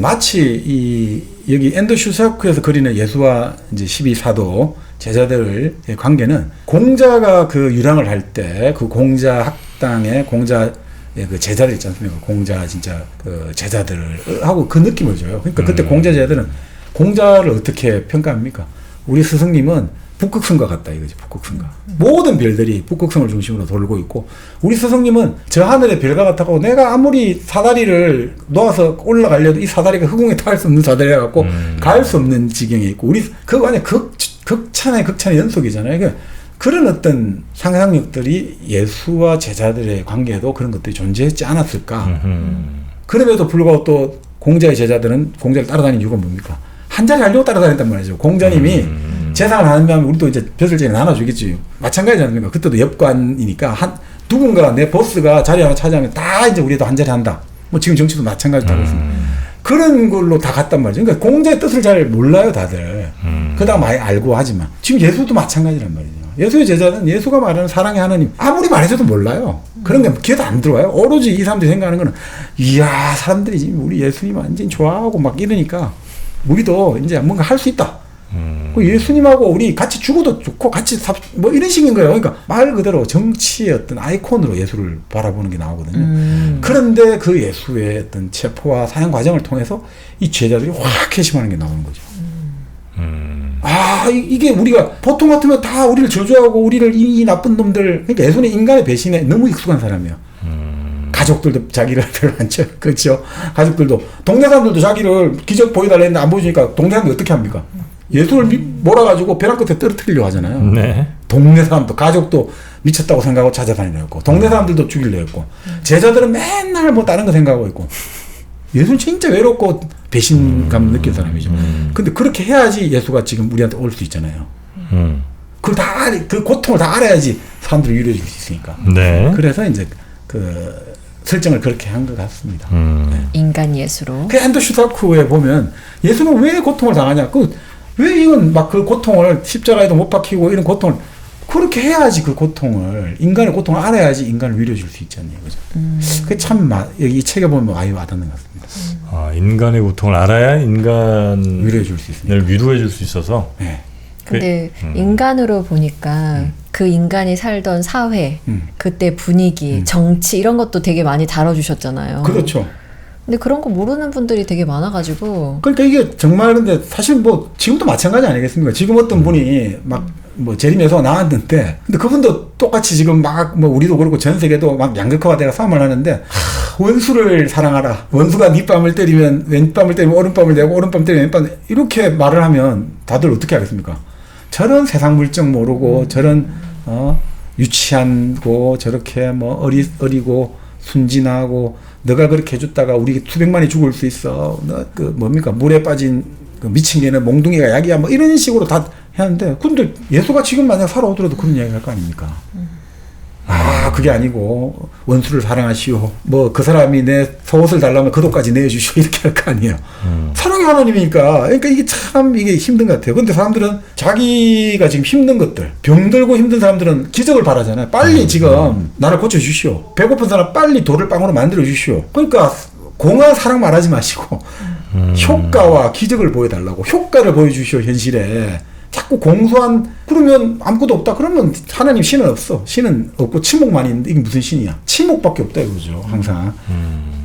Speaker 1: 마치 여기 앤더 슈사크에서 그리는 예수와 이제 12사도 제자들의 관계는, 공자가 그 유랑을 할 때 그 공자 학당의 공자의 그 제자들 있지 않습니까? 공자 진짜 그 제자들을 하고 그 느낌을 줘요. 그러니까 그때 공자 제자들은 공자를 어떻게 평가합니까? 우리 스승님은 북극성과 같다 이거지. 북극성과. 모든 별들이 북극성을 중심으로 돌고 있고, 우리 스승님은 저 하늘의 별과 같다고, 내가 아무리 사다리를 놓아서 올라가려도 이 사다리가 흑공에 탈 수 없는 사다리라 갖고 갈 수 없는 지경에 있고, 그거 안에 극찬의 연속이잖아요. 그러니까 그런 어떤 상상력들이 예수와 제자들의 관계에도 그런 것들이 존재했지 않았을까. 그럼에도 불구하고 또 공자의 제자들은 공자를 따라다니는 이유가 뭡니까? 한 자리 하려고 따라다녔단 말이죠. 공자님이 재상을 하면 우리도 이제 벼슬쟁이 나눠주겠지. 마찬가지지 않습니까? 그때도 엽관이니까 누군가 내 보스가 자리 하나 차지하면 다 이제 우리도 한 자리 한다. 뭐 지금 정치도 마찬가지다. 그런 걸로 다 갔단 말이죠. 그러니까 공자의 뜻을 잘 몰라요, 다들. 그다음 많이 알고 하지만. 지금 예수도 마찬가지란 말이죠. 예수의 제자는 예수가 말하는 사랑의 하나님 아무리 말해줘도 몰라요. 그런 게 귀에도 안 들어와요. 오로지 이 사람들이 생각하는 거는 이야 사람들이 지금 우리 예수님 완전히 좋아하고 막 이러니까 우리도 이제 뭔가 할 수 있다. 예수님하고 우리 같이 죽어도 좋고 같이 뭐 이런 식인 거예요. 그러니까 말 그대로 정치의 어떤 아이콘으로 예수를 바라보는 게 나오거든요. 그런데 그 예수의 어떤 체포와 사형 과정을 통해서 이 제자들이 확 회심하는 게 나오는 거죠. 이게 우리가 보통 같으면 다 우리를 저주하고 우리를 이 나쁜 놈들, 그러니까 예수는 인간의 배신에 너무 익숙한 사람이에요. 가족들도 자기를 별로 안 쳐요. 그렇죠. 가족들도 동네 사람들도 자기를 기적 보여달라 했는데 안 보여주니까 동네 사람들 어떻게 합니까? 예수를 몰아가지고 벼랑 끝에 떨어뜨리려고 하잖아요.
Speaker 2: 네.
Speaker 1: 동네 사람도 가족도 미쳤다고 생각하고 찾아다니려 했고 동네 사람들도 죽이려 했고 제자들은 맨날 뭐 다른 거 생각하고 있고 예수는 진짜 외롭고 배신감 느낀 사람이죠. 근데 그렇게 해야지 예수가 지금 우리한테 올 수 있잖아요. 그 고통을 다 알아야지 사람들이 위로해줄 수 있으니까.
Speaker 2: 네.
Speaker 1: 그래서 이제 그 설정을 그렇게 한 것 같습니다. 네.
Speaker 3: 인간 예수로.
Speaker 1: 그 안도 슈타크에 보면 예수는 왜 고통을 당하냐? 왜 이건 막 그 고통을 십자가에도 못 박히고 이런 고통을 그렇게 해야지 그 고통을 인간의 고통을 알아야지 인간을 위로해 줄 수 있잖아요, 그죠? 그게 참 여기 이 책에 보면 많이 와닿는 것 같습니다.
Speaker 2: 인간의 고통을 알아야 인간을
Speaker 1: 위로해 줄 수 있습니다.
Speaker 2: 위로해 줄 수 있어서.
Speaker 1: 네.
Speaker 3: 근데 인간으로 보니까 그 인간이 살던 사회, 그때 분위기, 정치 이런 것도 되게 많이 다뤄주셨잖아요.
Speaker 1: 그렇죠.
Speaker 3: 근데 그런 거 모르는 분들이 되게 많아가지고.
Speaker 1: 그러니까 이게 정말 근데 사실 뭐 지금도 마찬가지 아니겠습니까? 지금 어떤 분이 막 뭐 재림에서 나왔는데 근데 그분도 똑같이 지금 막 뭐 우리도 그렇고 전 세계도 막 양극화가 싸움을 하는데 원수를 사랑하라. 원수가 네 뺨을 때리면 왼뺨을 때리면 오른뺨을 내고 오른뺨 때리면 왼뺨 이렇게 말을 하면 다들 어떻게 하겠습니까? 저런 세상 물정 모르고 저런 유치하고 저렇게 뭐 어리고 순진하고 너가 그렇게 해줬다가 우리 수백만이 죽을 수 있어. 너 그 뭡니까 물에 빠진 그 미친 개는 몽둥이가 약이야. 뭐 이런 식으로 다 하는데 근데 예수가 지금 만약 살아오더라도 그런 이야기 할 거 아닙니까? 그게 아니고 원수를 사랑하시오. 뭐 그 사람이 내 속옷을 달라면 그 돈까지 내주시오. 이렇게 할 거 아니에요. 사랑의 하나님이니까. 그러니까 이게 참 이게 힘든 것 같아요. 근데 사람들은 자기가 지금 힘든 것들, 병들고 힘든 사람들은 기적을 바라잖아요. 빨리 지금 나를 고쳐주시오. 배고픈 사람 빨리 돌을 빵으로 만들어주시오. 그러니까 공허한 사랑 말하지 마시고 효과와 기적을 보여달라고. 효과를 보여주시오. 현실에. 자꾸 공소한 그러면 아무것도 없다 그러면 하나님 신은 없어. 신은 없고 침묵만 있는데 이게 무슨 신이야? 침묵밖에 없다 이거죠. 항상.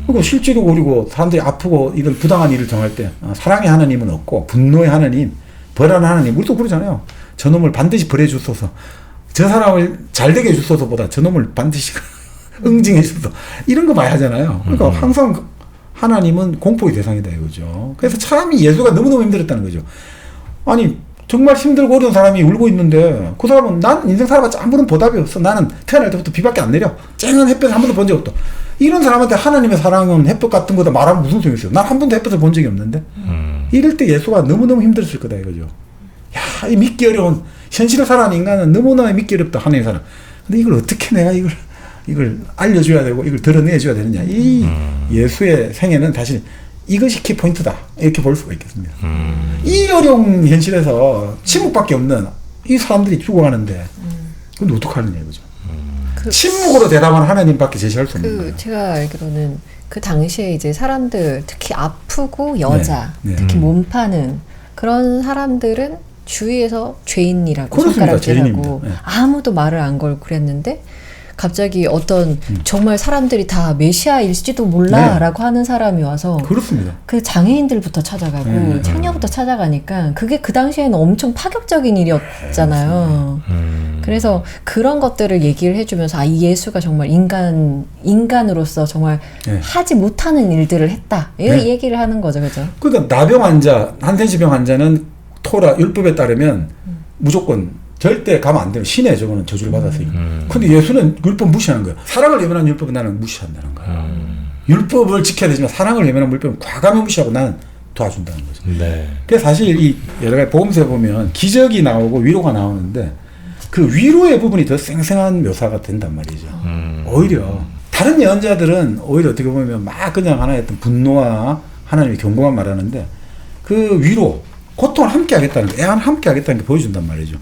Speaker 1: 그리고 실제로 그리고 사람들이 아프고 이런 부당한 일을 정할 때 사랑의 하나님은 없고 분노의 하나님, 벌하는 하나님 우리도 그러잖아요. 저놈을 반드시 벌해 주소서. 저 사람을 잘되게 해 주소서보다 저놈을 반드시 응징해 주소서. 이런 거 많이 하잖아요. 그러니까 항상 하나님은 공포의 대상이다 이거죠. 그래서 참 예수가 너무너무 힘들었다는 거죠. 아니 정말 힘들고 어려운 사람이 울고 있는데 그 사람은 난 인생 살아봤자 아무런 보답이 없어. 나는 태어날 때부터 비밖에 안 내려. 쨍한 햇볕을 한 번도 본 적이 없다. 이런 사람한테 하나님의 사랑은 햇볕 같은 거다 말하면 무슨 소용이 있어요. 난 한 번도 햇볕을 본 적이 없는데. 이럴 때 예수가 너무너무 힘들었을 거다 이거죠. 야, 이 믿기 어려운 현실을 살아가는 인간은 너무나 믿기 어렵다 하나님의 사랑. 근데 이걸 어떻게 내가 이걸 알려줘야 되고 이걸 드러내줘야 되느냐. 이 예수의 생애는 사실 이것이 키포인트다 이렇게 볼 수가 있겠습니다. 이 어려운 현실에서 침묵밖에 없는 이 사람들이 죽어가는데 근데 어떡하느냐 이거죠. 침묵으로 대답하는 하나님밖에 제시할 수 없는 거예요.
Speaker 3: 제가 알기로는 그 당시에 이제 사람들 특히 아프고 여자
Speaker 1: 네.
Speaker 3: 특히 몸 파는 그런 사람들은 주위에서 죄인이라고
Speaker 1: 그렇습니다.
Speaker 3: 손가락질하고
Speaker 1: 네.
Speaker 3: 아무도 말을 안 걸고 그랬는데 갑자기 어떤 정말 사람들이 다 메시아일지도 몰라라고 하는 사람이 와서
Speaker 1: 그렇습니다.
Speaker 3: 그 장애인들부터 찾아가고 창녀부터 찾아가니까 그게 그 당시에는 엄청 파격적인 일이었잖아요. 그래서 그런 것들을 얘기를 해주면서 이 예수가 정말 인간으로서 정말 하지 못하는 일들을 했다. 이 얘기를 하는 거죠, 그죠?
Speaker 1: 그러니까 나병 환자, 한센시병 환자는 토라 율법에 따르면 무조건 절대 가면 안 돼요. 신의 저거는 저주를 받았으니까. 근데 예수는 율법 무시하는 거예요. 사랑을 외면한 율법은 나는 무시한다는 거예요. 율법을 지켜야 되지만 사랑을 외면한 율법은 과감히 무시하고 나는 도와준다는 거죠.
Speaker 2: 네.
Speaker 1: 그래서 사실 이 여러 가지 복음서에 보면 기적이 나오고 위로가 나오는데 그 위로의 부분이 더 생생한 묘사가 된단 말이죠. 오히려 다른 예언자들은 오히려 어떻게 보면 막 그냥 하나의 어떤 분노와 하나님의 경고만 말하는데 그 위로, 고통을 함께 하겠다는 거, 애환을 함께 하겠다는 게 보여준단 말이죠.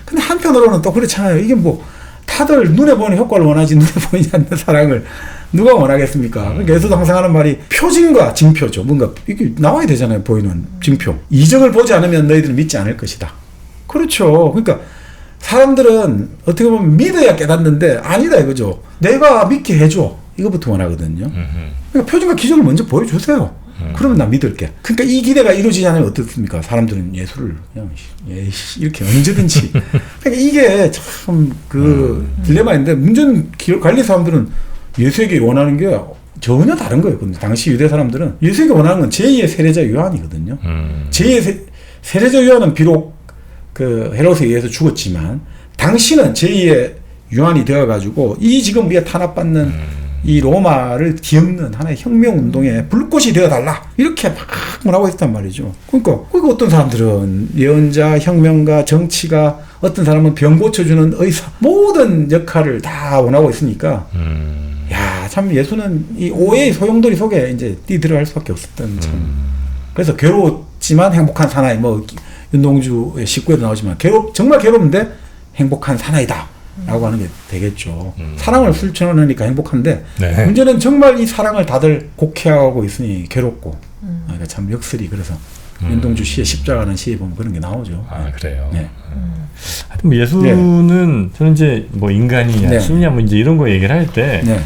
Speaker 1: 근데 한편으로는 또 그렇잖아요. 이게 뭐 다들 눈에 보이는 효과를 원하지 눈에 보이지 않는 사랑을 누가 원하겠습니까? 그러니까 예수도 항상 하는 말이 표징과 징표죠. 뭔가 이게 나와야 되잖아요. 보이는 징표. 이적을 보지 않으면 너희들은 믿지 않을 것이다. 그렇죠. 그러니까 사람들은 어떻게 보면 믿어야 깨닫는데 아니다 이거죠. 내가 믿게 해줘. 이거부터 원하거든요. 그러니까 표징과 기적을 먼저 보여주세요. 그러면 나 믿을게. 그러니까 이 기대가 이루어지지 않으면 어떻습니까? 사람들은 예수를 그냥 이렇게 언제든지. 그러니까 이게 참 그 딜레마인데 문제는 관리 사람들은 예수에게 원하는 게 전혀 다른 거예요. 근데 당시 유대 사람들은 예수에게 원하는 건 제2의 세례자 요한이거든요. 제2의 세례자 요한은 비록 그 헤롯에 의해서 죽었지만 당시는 제2의 요한이 되어가지고 이 지금 우리가 탄압받는 이 로마를 뒤엎는 하나의 혁명운동의 불꽃이 되어달라 이렇게 막 뭐라고 했단 말이죠. 그러니까 어떤 사람들은 예언자, 혁명가, 정치가, 어떤 사람은 병 고쳐주는 의사, 모든 역할을 다 원하고 있으니까 야, 참 예수는 이 오해의 소용돌이 속에 이제 뛰들어갈 수밖에 없었던 참. 그래서 괴로웠지만 행복한 사나이, 뭐 윤동주의 19에도 나오지만 정말 괴로운데 행복한 사나이다 라고 하는 게 되겠죠. 사랑을 실천하니까 행복한데
Speaker 2: 네.
Speaker 1: 문제는 정말 이 사랑을 다들 곡해하고 있으니 괴롭고 그러니까 참 역설이. 그래서 윤동주 시의 십자가라는 시에 보면 그런 게 나오죠.
Speaker 2: 아, 그래요.
Speaker 1: 네.
Speaker 2: 하여튼 뭐 예수는 네. 저는 이제 뭐 인간이냐
Speaker 1: 네.
Speaker 2: 신이냐 뭐 이제 이런 거 얘기를 할 때
Speaker 1: 네.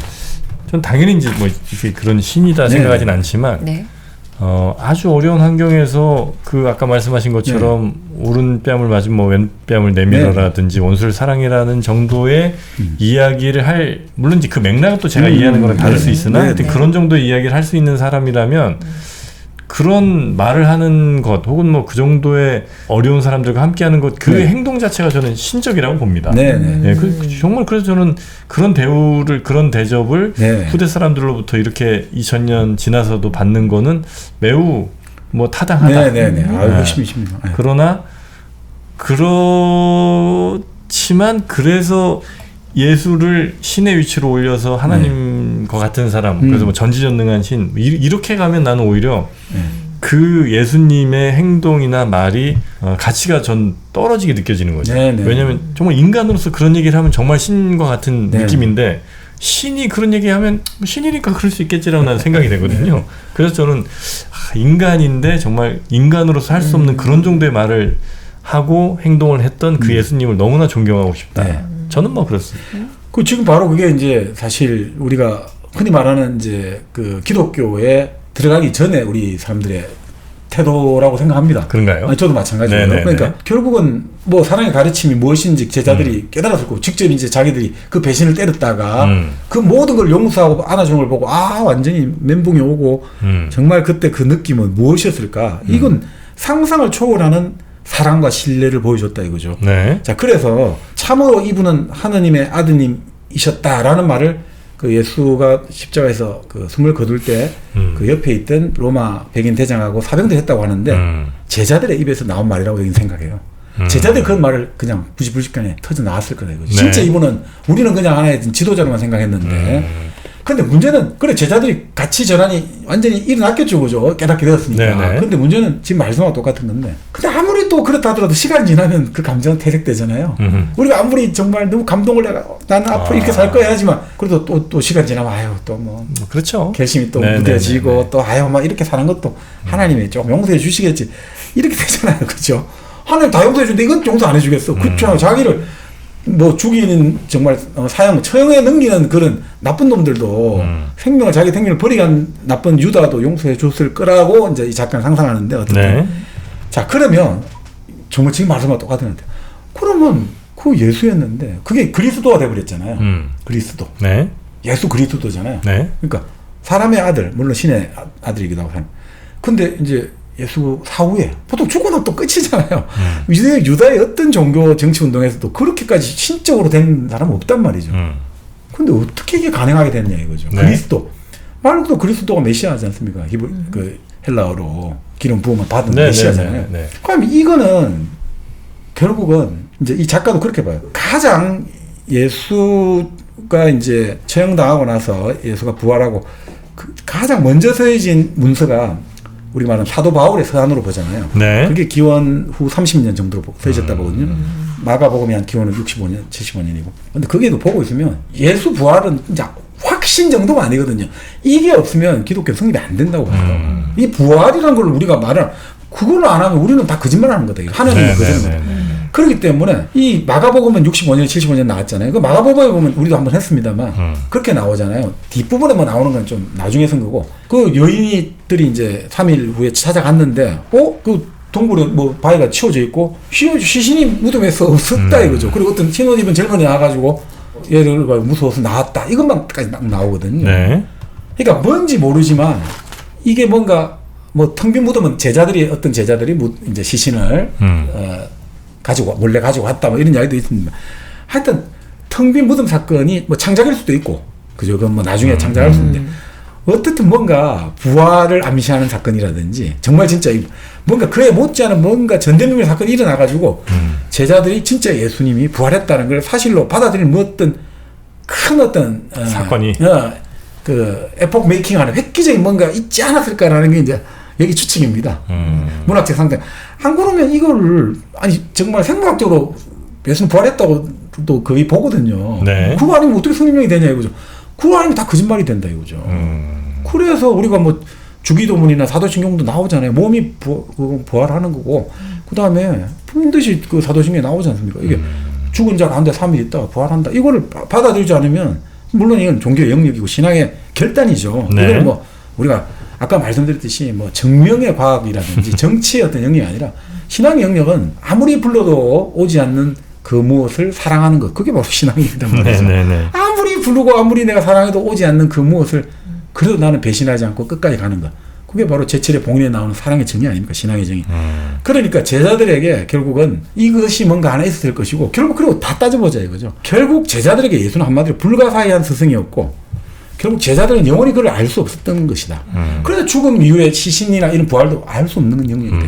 Speaker 2: 전 당연히 이제 뭐 그런 신이다 생각하진 않지만
Speaker 3: 네.
Speaker 2: 아주 어려운 환경에서 그 아까 말씀하신 것처럼 오른뺨을 맞으면 뭐 왼뺨을 내밀어라든지 원수를 사랑이라는 정도의 이야기를 할, 물론 이제 그 맥락은 또 제가 이해하는 거랑 다를 수 있으나 하여튼 그런 정도의 이야기를 할 수 있는 사람이라면 그런 말을 하는 것 혹은 뭐 그 정도의 어려운 사람들과 함께하는 것 그 행동 자체가 저는 신적이라고 봅니다. 정말 그래서 저는 그런 대우를 그런 대접을 후대 사람들로부터 이렇게 2000년 지나서도 받는 거는 매우 뭐 타당하다.
Speaker 1: 아유, 심심해요.
Speaker 2: 그러나 그렇지만 그래서 예수를 신의 위치로 올려서 하나님과 같은 사람, 그래서 뭐 전지전능한 신 이렇게 가면 나는 오히려 그 예수님의 행동이나 말이 가치가 전 떨어지게 느껴지는 거죠. 왜냐하면 정말 인간으로서 그런 얘기를 하면 정말 신과 같은 느낌인데 신이 그런 얘기하면 신이니까 그럴 수 있겠지라고 나는 생각이 되거든요. 그래서 저는 인간인데 정말 인간으로서 할 수 없는 그런 정도의 말을 하고 행동을 했던 그 예수님을 너무나 존경하고 싶다. 저는 뭐 그렇습니다.
Speaker 1: 그 지금 바로 그게 이제 사실 우리가 흔히 말하는 이제 그 기독교에 들어가기 전에 우리 사람들의 태도라고 생각합니다.
Speaker 2: 그런가요?
Speaker 1: 저도 마찬가지고요. 그러니까 결국은 뭐 사랑의 가르침이 무엇인지 제자들이 깨달았을 거고 직접 이제 자기들이 그 배신을 때렸다가 그 모든 걸 용서하고 안아주는 걸 보고 완전히 멘붕이 오고 정말 그때 그 느낌은 무엇이었을까? 이건 상상을 초월하는 사랑과 신뢰를 보여줬다 이거죠. 자, 그래서 참으로 이분은 하느님의 아드님이셨다라는 말을 그 예수가 십자가에서 그 숨을 거둘 때 그 옆에 있던 로마 백인 대장하고 사병들이 했다고 하는데 제자들의 입에서 나온 말이라고 여기는 생각해요. 제자들이 그런 말을 그냥 부지불식간에 터져 나왔을 거다 이거죠. 진짜 이분은 우리는 그냥 하나의 지도자로만 생각했는데 근데 문제는 그래 제자들이 같이 전환이 완전히 일어났겠죠, 그죠? 깨닫게 되었으니까. 근데 문제는 지금 말씀하고 똑같은 건데. 근데 아무리 또 그렇다 하더라도 시간이 지나면 그 감정은 퇴색되잖아요. 우리가 아무리 정말 너무 감동을 내가 나는 앞으로 이렇게 살 거야 하지만 그래도 또 시간 지나면 아유 또 뭐
Speaker 2: 그렇죠.
Speaker 1: 결심이 또 무뎌지고 또 아유 막 이렇게 사는 것도 하나님이 조금 용서해 주시겠지 이렇게 되잖아요, 그죠? 하나님 다 용서해 주는데 이건 용서 안 해주겠어. 그렇죠. 자기를 뭐 죽이는 정말 사형 처형에 넘기는 그런 나쁜 놈들도 생명을 자기 생명을 버리게 한 나쁜 유다도 용서해 줬을 거라고 이제 이 작가는 상상하는데 어떻게 자 그러면 정말 지금 말씀과 똑같은 것 같아요. 그러면 그 예수였는데 그게 그리스도가 돼버렸잖아요. 그리스도 예수 그리스도잖아요. 그러니까 사람의 아들 물론 신의 아들이기도 하고 근데 이제 예수 사후에 보통 죽고 나면 또 끝이잖아요. 유다의 어떤 종교 정치 운동에서도 그렇게까지 신적으로 된 사람은 없단 말이죠. 근데 어떻게 이게 가능하게 됐냐 이거죠. 그리스도 말 그대로 그리스도가 메시아지 않습니까? 그 헬라어로 기름 부음을 받은 메시아잖아요. 그럼 이거는 결국은 이제 이 작가도 그렇게 봐요. 가장 예수가 이제 처형당하고 나서 예수가 부활하고 가장 먼저 서해진 문서가 우리 말하는 사도 바울의 서한으로 보잖아요.
Speaker 2: 네.
Speaker 1: 그게 기원 후 30년 정도로 서해졌다 보거든요. 마가복음이 한 기원은 65년, 75년이고. 근데 그게도 보고 있으면 예수 부활은 이제 확신 정도가 아니거든요. 이게 없으면 기독교 성립이 안 된다고 봐요. 이 부활이라는 걸 우리가 말을 그걸 안 하면 우리는 다 거짓말하는 거다. 하나님이 거짓말. 그렇기 때문에 이 마가복음은 65년, 75년 나왔잖아요. 그 마가복음에 보면 우리도 한번 했습니다만 그렇게 나오잖아요. 뒷부분에 뭐 나오는 건 좀 나중에 쓴 거고 그 여인들이 이제 3일 후에 찾아갔는데 그 동굴에 뭐 바위가 치워져 있고 시신이 무덤에서 없었다 이거죠. 그리고 어떤 흰옷 입은 젊은이 나와가지고 얘들 무서워서 나왔다. 이것만까지 딱 나오거든요.
Speaker 2: 네.
Speaker 1: 그러니까 뭔지 모르지만 이게 뭔가 뭐 텅 빈 무덤은 어떤 제자들이 이제 시신을 몰래 가지고 왔다 뭐 이런 이야기도 있습니다. 하여튼 텅 빈 무덤 사건이 뭐 창작일 수도 있고 그죠? 그건 뭐 나중에 창작할 수 있는데 어떻든 뭔가 부활을 암시하는 사건이라든지 정말 진짜 뭔가 그에 못지않은 뭔가 전대미문의 사건이 일어나가지고 제자들이 진짜 예수님이 부활했다는 걸 사실로 받아들이는 뭐 어떤 큰 어떤
Speaker 2: 사건이
Speaker 1: 그 에폭 메이킹하는 획기적인 뭔가 있지 않았을까라는 게 이제 여기 추측입니다. 문학적 상대. 안 그러면 이거를 아니 정말 생물학적으로 예수님 부활했다고 또 거의 보거든요.
Speaker 2: 네.
Speaker 1: 그거 아니면 어떻게 성령이 되냐 이거죠. 그거 아니면 다 거짓말이 된다 이거죠. 그래서 우리가 뭐 주기도문이나 사도신경도 나오잖아요. 몸이 부활하는 거고 그 다음에 반드시 그 사도신경에 나오지 않습니까? 이게 죽은 자 가운데 3일 있다가 부활한다. 이거를 받아들이지 않으면 물론 이건 종교의 영역이고 신앙의 결단이죠.
Speaker 2: 네.
Speaker 1: 이거는 뭐 우리가 아까 말씀드렸듯이 뭐 정명의 과학이라든지 정치의 어떤 영역이 아니라 신앙의 영역은 아무리 불러도 오지 않는 그 무엇을 사랑하는 것. 그게 바로 신앙이란 말이죠.
Speaker 2: 네네네.
Speaker 1: 아무리 부르고 아무리 내가 사랑해도 오지 않는 그 무엇을 그래도 나는 배신하지 않고 끝까지 가는 것. 그게 바로 제철의 봉인에 나오는 사랑의 정의 아닙니까? 신앙의 정의. 그러니까 제자들에게 결국은 이것이 뭔가 하나 있었을 것이고 결국 그리고 다 따져보자 이거죠. 결국 제자들에게 예수는 한마디로 불가사의한 스승이었고 결국 제자들은 영원히 그걸 알 수 없었던 것이다. 그래서 죽음 이후에 시신이나 이런 부활도 알 수 없는 영역이다.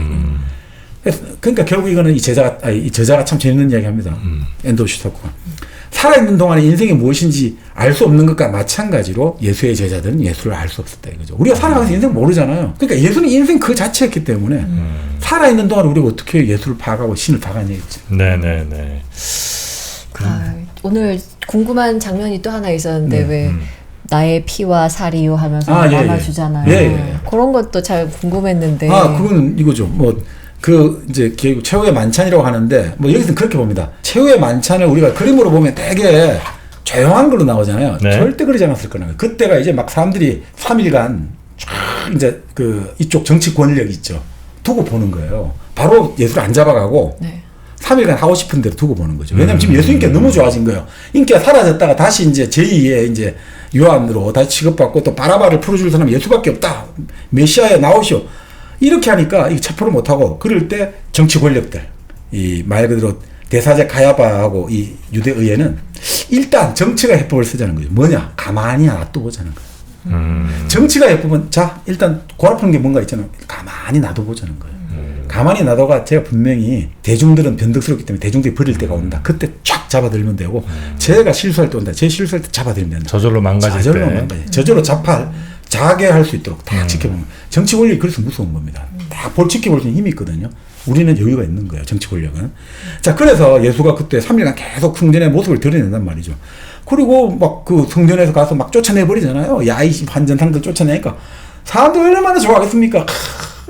Speaker 1: 그러니까 결국 이거는 이 저자가 참 재밌는 이야기 합니다. 앤더 슈타크가. 살아있는 동안에 인생이 무엇인지 알 수 없는 것과 마찬가지로 예수의 제자들은 예수를 알 수 없었다 이거죠. 우리가 살아가면서 인생 모르잖아요. 그러니까 예수는 인생 그 자체였기 때문에 살아있는 동안 우리가 어떻게 예수를 파악하고 신을 파악하냐 했죠.
Speaker 2: 네네네.
Speaker 3: 오늘 궁금한 장면이 또 하나 있었는데 왜 나의 피와 살이요 하면서 나눠주잖아요.
Speaker 1: 예.
Speaker 3: 그런 것도 잘 궁금했는데.
Speaker 1: 그건 이거죠. 이제 최후의 만찬이라고 하는데 여기서는 그렇게 봅니다. 최후의 만찬을 우리가 그림으로 보면 되게 조용한 걸로 나오잖아요.
Speaker 2: 네.
Speaker 1: 절대 그러지 않았을 거라는 거예요. 그때가 이제 막 사람들이 3일간 쫙 이제 이쪽 정치 권력 있죠. 두고 보는 거예요. 바로 예수를 안 잡아가고 3일간 하고 싶은 대로 두고 보는 거죠. 왜냐면 지금 예수 인기가 너무 좋아진 거예요. 인기가 사라졌다가 다시 이제 제2의 이제 요한으로 다시 취급받고 또 바라바를 풀어줄 사람은 예수밖에 없다. 메시아에 나오시오. 이렇게 하니까 이 체포를 못하고 그럴 때 정치 권력들 이 말 그대로 대사제 가야바하고 이 유대의회는 일단 정치가 해법을 쓰자는 거죠. 뭐냐? 가만히 놔둬보자는 거예요. 정치가 해법은 자 일단 골아프는 게 뭔가 있잖아요. 가만히 놔둬보자는 거예요. 가만히 놔둬가 제가 분명히 대중들은 변덕스럽기 때문에 대중들이 버릴 때가 온다. 그때 쫙 잡아들면 되고 제가 실수할 때 온다. 제 실수할 때 잡아들면 된다.
Speaker 2: 저절로 망가질 때.
Speaker 1: 저절로 자게 할 수 있도록 다 지켜보는 거예요. 정치 권력이 그래서 무서운 겁니다. 다 지켜볼 수 있는 힘이 있거든요. 우리는 여유가 있는 거예요. 정치 권력은. 자, 그래서 예수가 그때 3일간 계속 성전의 모습을 드러낸단 말이죠. 그리고 막 그 성전에서 가서 막 쫓아내버리잖아요. 야, 이 환전상들 쫓아내니까 사람들 얼마나 좋아하겠습니까?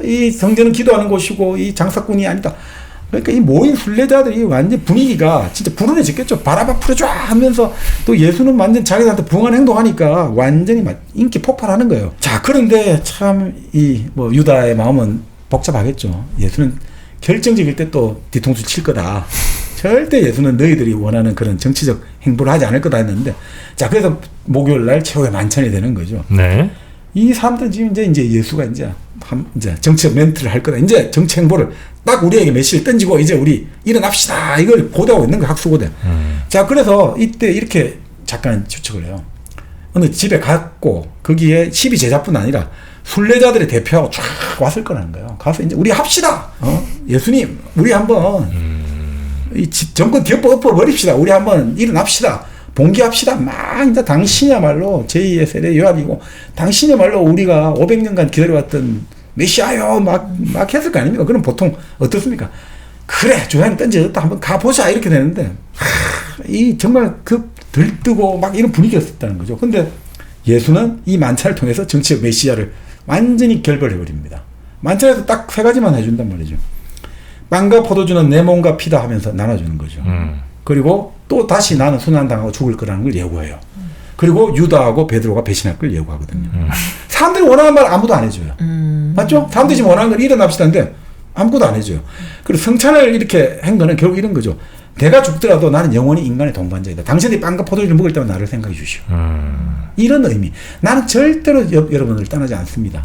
Speaker 1: 이 성전은 기도하는 곳이고 이 장사꾼이 아니다. 그러니까 이 모인 순례자들이 완전 분위기가 진짜 불운해졌겠죠. 바라바 풀어줘 하면서 또 예수는 완전 자기들한테 부응하는 행동하니까 완전히 막 인기 폭발하는 거예요. 자, 그런데 참 유다의 마음은 복잡하겠죠. 예수는 결정적일 때 또 뒤통수 칠 거다. 절대 예수는 너희들이 원하는 그런 정치적 행보를 하지 않을 거다 했는데 자, 그래서 목요일 날 최후의 만찬이 되는 거죠.
Speaker 2: 네.
Speaker 1: 이 사람들은 지금 이제 예수가 이제 정치적 멘트를 할 거다. 이제 정치 행보를 딱 우리에게 메시지를 던지고 이제 우리 일어납시다. 이걸 고대하고 있는 거예요. 학수고대. 자, 그래서 이때 이렇게 잠깐 추측을 해요. 어느 집에 갔고 거기에 12제자뿐 아니라 순례자들의 대표하고 쫙 왔을 거라는 거예요. 가서 이제 우리 합시다. 예수님, 우리 한번 이 정권 엎어버립시다. 우리 한번 일어납시다. 봉기합시다. 막 이제 당신이야말로 제2의 세대 요압이고 당신이야말로 우리가 500년간 기다려왔던 메시아요 막 했을 거 아닙니까? 그럼 보통 어떻습니까? 그래 조향 던져졌다 한번 가보자 이렇게 되는데 이 정말 그 들뜨고 막 이런 분위기였었다는 거죠. 근데 예수는 이 만찬을 통해서 정치적 메시아를 완전히 결벌해버립니다. 만찬에서 딱 세 가지만 해준단 말이죠. 빵과 포도주는 내 몸과 피다 하면서 나눠주는 거죠. 그리고 또 다시 나는 순환당하고 죽을 거라는 걸 예고해요. 그리고 유다하고 베드로가 배신할 걸 예고하거든요. 사람들이 원하는 말 아무도 안 해줘요. 맞죠? 사람들이 지금 원하는 걸 일어납시다는데 아무것도 안 해줘요. 그리고 성찬을 이렇게 한 거는 결국 이런 거죠. 내가 죽더라도 나는 영원히 인간의 동반자이다. 당신들이 빵과 포도주를 먹을 때만 나를 생각해 주시오. 이런 의미. 나는 절대로 여러분을 떠나지 않습니다.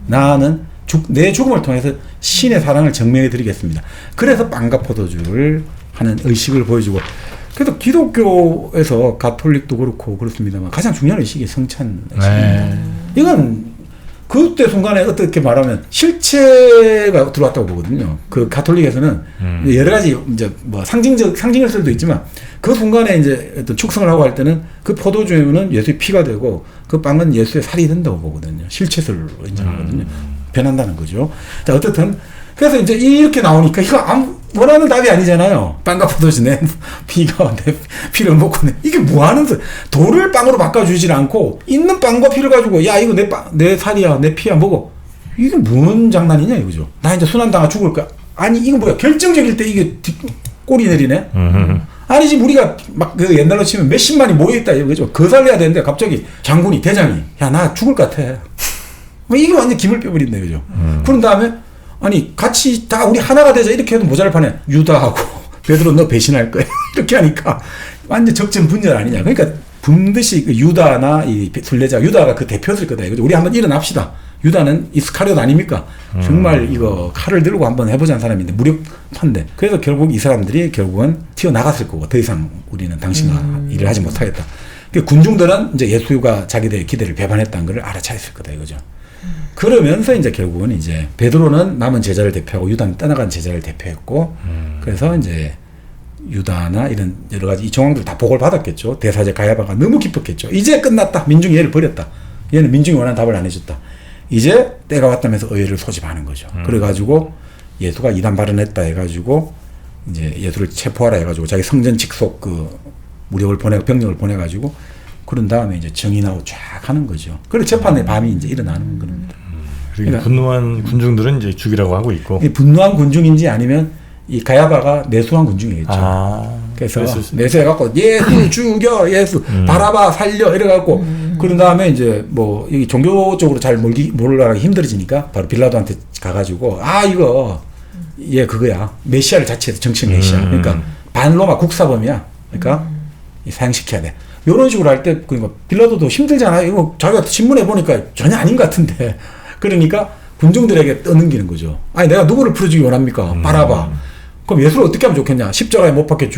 Speaker 1: 나는 내 죽음을 통해서 신의 사랑을 증명해 드리겠습니다. 그래서 빵과 포도주를 하는 의식을 보여주고, 그래도 기독교에서 가톨릭도 그렇고 그렇습니다만 가장 중요한 의식이 성찬 의식입니다. 이건 그때 순간에 어떻게 말하면 실체가 들어왔다고 보거든요. 그 가톨릭에서는 여러 가지 이제 뭐 상징일 수도 있지만 그 순간에 이제 어떤 축성을 하고 할 때는 그 포도주는 예수의 피가 되고 그 빵은 예수의 살이 된다고 보거든요. 실체설로 인정하거든요. 변한다는 거죠. 자, 어떻든 그래서 이제 이렇게 나오니까 이거 원하는 답이 아니잖아요. 빵과 포도주 내 피가 내 피를 먹고 이게 뭐 하는 소리? 돌을 빵으로 바꿔주질 않고 있는 빵과 피를 가지고 야 이거 내 살이야 내 피야 먹어. 이게 뭔 장난이냐 이거죠. 나 이제 순환당하 죽을 거야. 아니 이거 뭐야 결정적일 때 이게 꼬리 내리네. 아니 지금 우리가 막 그 옛날로 치면 몇십만이 모여있다 이거죠. 그 살려야 되는데 갑자기 장군이 대장이 야 나 죽을 것 같아. 이게 완전 김을 빼버린다 이거죠. 그런 다음에 아니 같이 다 우리 하나가 되자 이렇게 해도 모자랄 판에 유다하고 베드로 너 배신할 거야 이렇게 하니까 완전 적전분열 아니냐. 그러니까 분듯이 그 유다나 이 순례자 유다가 그 대표였을 거다 이거죠. 우리 한번 일어납시다. 유다는 이스카리옷 아닙니까? 정말 이거 칼을 들고 한번 해보자는 사람인데 무력판데 그래서 결국 이 사람들이 결국은 튀어나갔을 거고 더 이상 우리는 당신과 일을 하지 못하겠다. 군중들은 이제 예수가 자기들의 기대를 배반했다는 걸 알아차렸을 거다 이거죠. 그러면서 이제 결국은 이제 베드로는 남은 제자를 대표하고 유다는 떠나간 제자를 대표했고 그래서 이제 유다나 이런 여러 가지 이 정황들 다 보고를 받았겠죠. 대사제 가야바가 너무 기뻤겠죠. 이제 끝났다. 민중이 얘를 버렸다. 얘는 민중이 원하는 답을 안 해줬다. 이제 때가 왔다면서 의회를 소집하는 거죠. 그래가지고 예수가 이단 발언했다 해가지고 이제 예수를 체포하라 해가지고 자기 성전 직속 그 무력을 병력을 보내가지고 그런 다음에 이제 정인하고 쫙 하는 거죠. 그리고 재판의 밤이 이제 일어나는 겁니다.
Speaker 2: 그러니까 분노한 군중들은 이제 죽이라고 하고 있고.
Speaker 1: 분노한 군중인지 아니면 이 가야바가 내수한 군중이겠죠. 그래서 내수해갖고 예수 죽여 예수 바라바 살려 이래갖고 그런 다음에 이제 뭐 이 종교적으로 잘 몰라가기 힘들어지니까 바로 빌라도한테 가가지고 이거 얘 그거야 메시아를 자체해서 정치 메시아. 그러니까 반로마 국사범이야. 그러니까 사형시켜야 돼. 이런 식으로 할 때 그러니까 빌라도도 힘들잖아요. 이거 자기가 신문에 보니까 전혀 아닌 것 같은데 그러니까 군중들에게 떠넘기는 거죠. 아니 내가 누구를 풀어주기 원합니까? 바라봐. 그럼 예수를 어떻게 하면 좋겠냐? 십자가에 못 박혀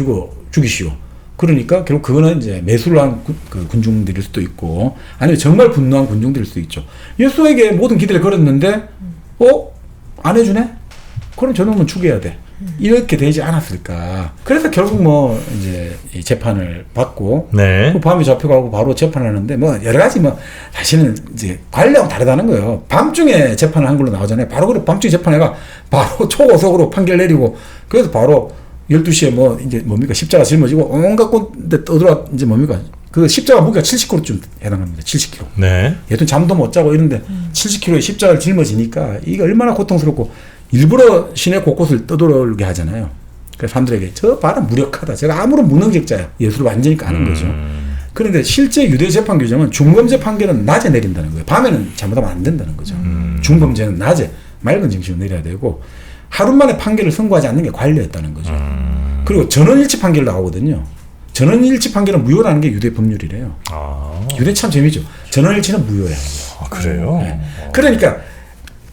Speaker 1: 죽이시오. 그러니까 결국 그거는 이제 매수를 한 그 군중들일 수도 있고 아니면 정말 분노한 군중들일 수도 있죠. 예수에게 모든 기대를 걸었는데 안 해주네? 그럼 저놈은 죽여야 돼. 이렇게 되지 않았을까. 그래서 결국 뭐 이제 이 재판을 받고 그 밤에 잡혀가고 바로 재판을 하는데 뭐 여러 가지 뭐 사실은 이제 관례하고 다르다는 거예요. 밤중에 재판을 한 걸로 나오잖아요. 바로 그래 밤중에 재판해가 바로 초고속으로 판결 내리고 그래서 바로 12시에 뭐 이제 뭡니까 십자가 짊어지고 온갖 곳에 떠들어 이제 뭡니까 그 십자가 무게가 70kg쯤 해당합니다. 70kg. 네. 얘도 잠도 못 자고 이런데 70kg의 십자가를 짊어지니까 이게 얼마나 고통스럽고 일부러 시내 곳곳을 떠돌게 하잖아요. 그래서 사람들에게 저 봐라 무력하다. 제가 아무런 무능력자야. 예수를 완전히 까는 거죠. 그런데 실제 유대 재판 규정은 중범죄 판결은 낮에 내린다는 거예요. 밤에는 잘못하면 안 된다는 거죠. 중범죄는 낮에 맑은 정신으로 내려야 되고 하루 만에 판결을 선고하지 않는 게 관례였다는 거죠. 그리고 전원일치 판결 나오거든요. 전원일치 판결은 무효라는 게 유대 법률이래요. 유대 참 재미죠. 전원일치는 무효야.
Speaker 2: 그래요?
Speaker 1: 네. 그러니까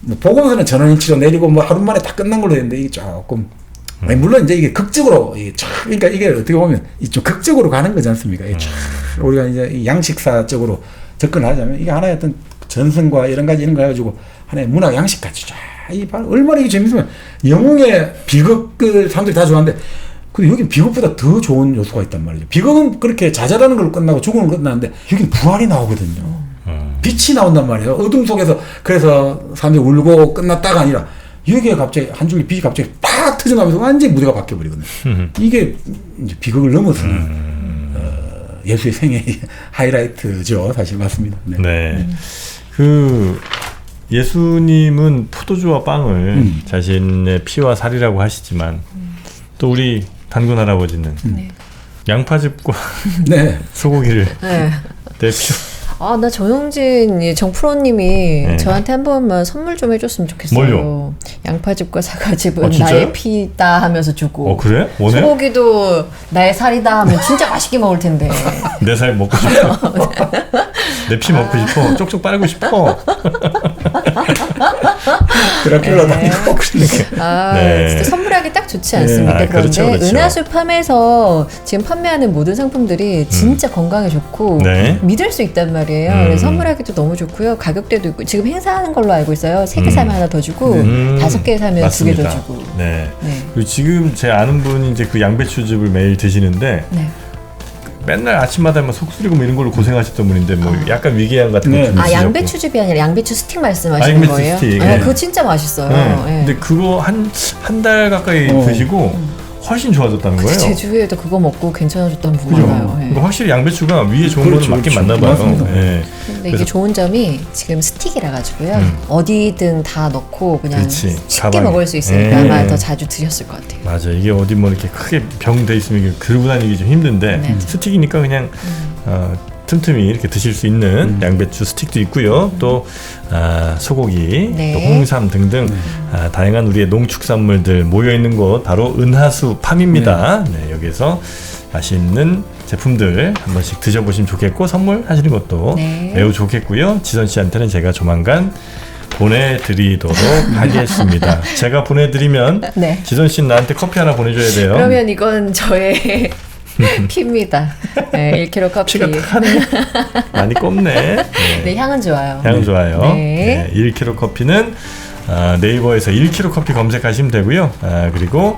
Speaker 1: 뭐 보고서는 전원일치로 내리고 뭐 하루 만에 다 끝난 걸로 했는데 이게 조금 아니 물론 이제 이게 극적으로 그러니까 이게 어떻게 보면 좀 극적으로 가는 거지 않습니까? 우리가 이제 양식사적으로 접근하자면 이게 하나의 어떤 전승과 이런 거 해가지고 하나의 문화 양식 같이 이 얼마나 이게 재밌으면 영웅의 비극을 사람들이 다 좋아하는데 근데 여긴 비극보다 더 좋은 요소가 있단 말이죠. 비극은 그렇게 자잘하는 걸로 끝나고 죽음은 끝나는데 여긴 부활이 나오거든요. 빛이 나온단 말이에요. 어둠 속에서. 그래서 사람들이 울고 끝났다가 아니라 여기에 갑자기 한 줄기 빛이 갑자기 팍 터져나오면서 완전히 무대가 바뀌어버리거든요. 이게 이제 비극을 넘어서는 예수의 생애의 하이라이트죠. 사실 맞습니다. 네.
Speaker 2: 네. 그 예수님은 포도주와 빵을 자신의 피와 살이라고 하시지만 또 우리 단군 할아버지는 양파즙과
Speaker 1: 네.
Speaker 2: 소고기를 대표.
Speaker 3: 아, 나 정영진 정프로님이 저한테 한 번만 선물 좀 해줬으면 좋겠어요.
Speaker 2: 뭘요?
Speaker 3: 양파즙과 사과즙은
Speaker 2: 진짜요?
Speaker 3: 나의 피다 하면서 주고.
Speaker 2: 그래? 원해?
Speaker 3: 소고기도 나의 살이다 하면 진짜 맛있게 먹을 텐데.
Speaker 2: 내 살 먹고 싶어. 내 피 먹고 싶어. 쪽쪽 빨고 싶어.
Speaker 1: 드라큘라도 아니고.
Speaker 2: 네.
Speaker 3: 진짜 선물하기 딱 좋지 않습니까?
Speaker 2: 네.
Speaker 3: 그런데
Speaker 2: 그렇죠, 그렇죠.
Speaker 3: 은하수 팜에서 지금 판매하는 모든 상품들이 진짜 건강에 좋고
Speaker 2: 네.
Speaker 3: 믿을 수 있단 말이에요. 그래서 선물하기도 너무 좋고요. 가격대도 있고 지금 행사하는 걸로 알고 있어요. 3개 사면 하나 더 주고 5개 사면 2개 더 주고.
Speaker 2: 네.
Speaker 3: 네.
Speaker 2: 그리고 지금 제 아는 분이 이제 그 양배추즙을 매일 드시는데
Speaker 3: 네.
Speaker 2: 맨날 아침마다 뭐 속쓰리고 뭐 이런 걸로 고생하셨던 분인데 뭐 약간 위궤양 같은 것도
Speaker 3: 아,
Speaker 2: 있으셨고.
Speaker 3: 양배추즙이 아니라 양배추 스틱 말씀하시는
Speaker 2: 양배추
Speaker 3: 거예요?
Speaker 2: 스틱,
Speaker 3: 네.
Speaker 2: 네.
Speaker 3: 그거 진짜 맛있어요.
Speaker 2: 네.
Speaker 3: 네.
Speaker 2: 근데 그거 한 달 가까이 드시고 훨씬 좋아졌다는 거예요.
Speaker 3: 제주에도 그거 먹고 괜찮아졌다는 분
Speaker 2: 그죠?
Speaker 3: 많아요. 네.
Speaker 2: 그러니까 확실히 양배추가 위에 좋은 거는 맞긴 맞나 봐요.
Speaker 1: 맞습니다.
Speaker 2: 네.
Speaker 3: 근데 이게 좋은 점이 지금 스틱이라 가지고요. 어디든 다 넣고 그냥
Speaker 2: 그렇지.
Speaker 3: 쉽게
Speaker 2: 가방에.
Speaker 3: 먹을 수 있으니까
Speaker 2: 네.
Speaker 3: 아마 더 자주 드셨을 것 같아요.
Speaker 2: 맞아. 이게 어디 뭐 이렇게 크게 병돼 있으면 이게 들고 다니기 좀 힘든데
Speaker 3: 네.
Speaker 2: 스틱이니까 그냥 틈틈이 이렇게 드실 수 있는 양배추 스틱도 있고요. 또 소고기,
Speaker 3: 네.
Speaker 2: 또 홍삼 등등 다양한 우리의 농축산물들 모여 있는 곳 바로 은하수 팜입니다. 네, 여기서 맛있는 제품들 한 번씩 드셔보시면 좋겠고 선물하시는 것도
Speaker 3: 네.
Speaker 2: 매우 좋겠고요. 지선 씨한테는 제가 조만간 보내드리도록 하겠습니다. 제가 보내드리면
Speaker 3: 네.
Speaker 2: 지선 씨는 나한테 커피 하나 보내줘야 돼요.
Speaker 3: 그러면 이건 저의 피입니다. 네, 1kg 커피.
Speaker 2: 피가 타네. 많이 꼽네. 네.
Speaker 3: 네, 향은 좋아요.
Speaker 2: 향 좋아요.
Speaker 3: 네.
Speaker 2: 네, 1kg 커피는 네이버에서 1kg 커피 검색하시면 되고요. 그리고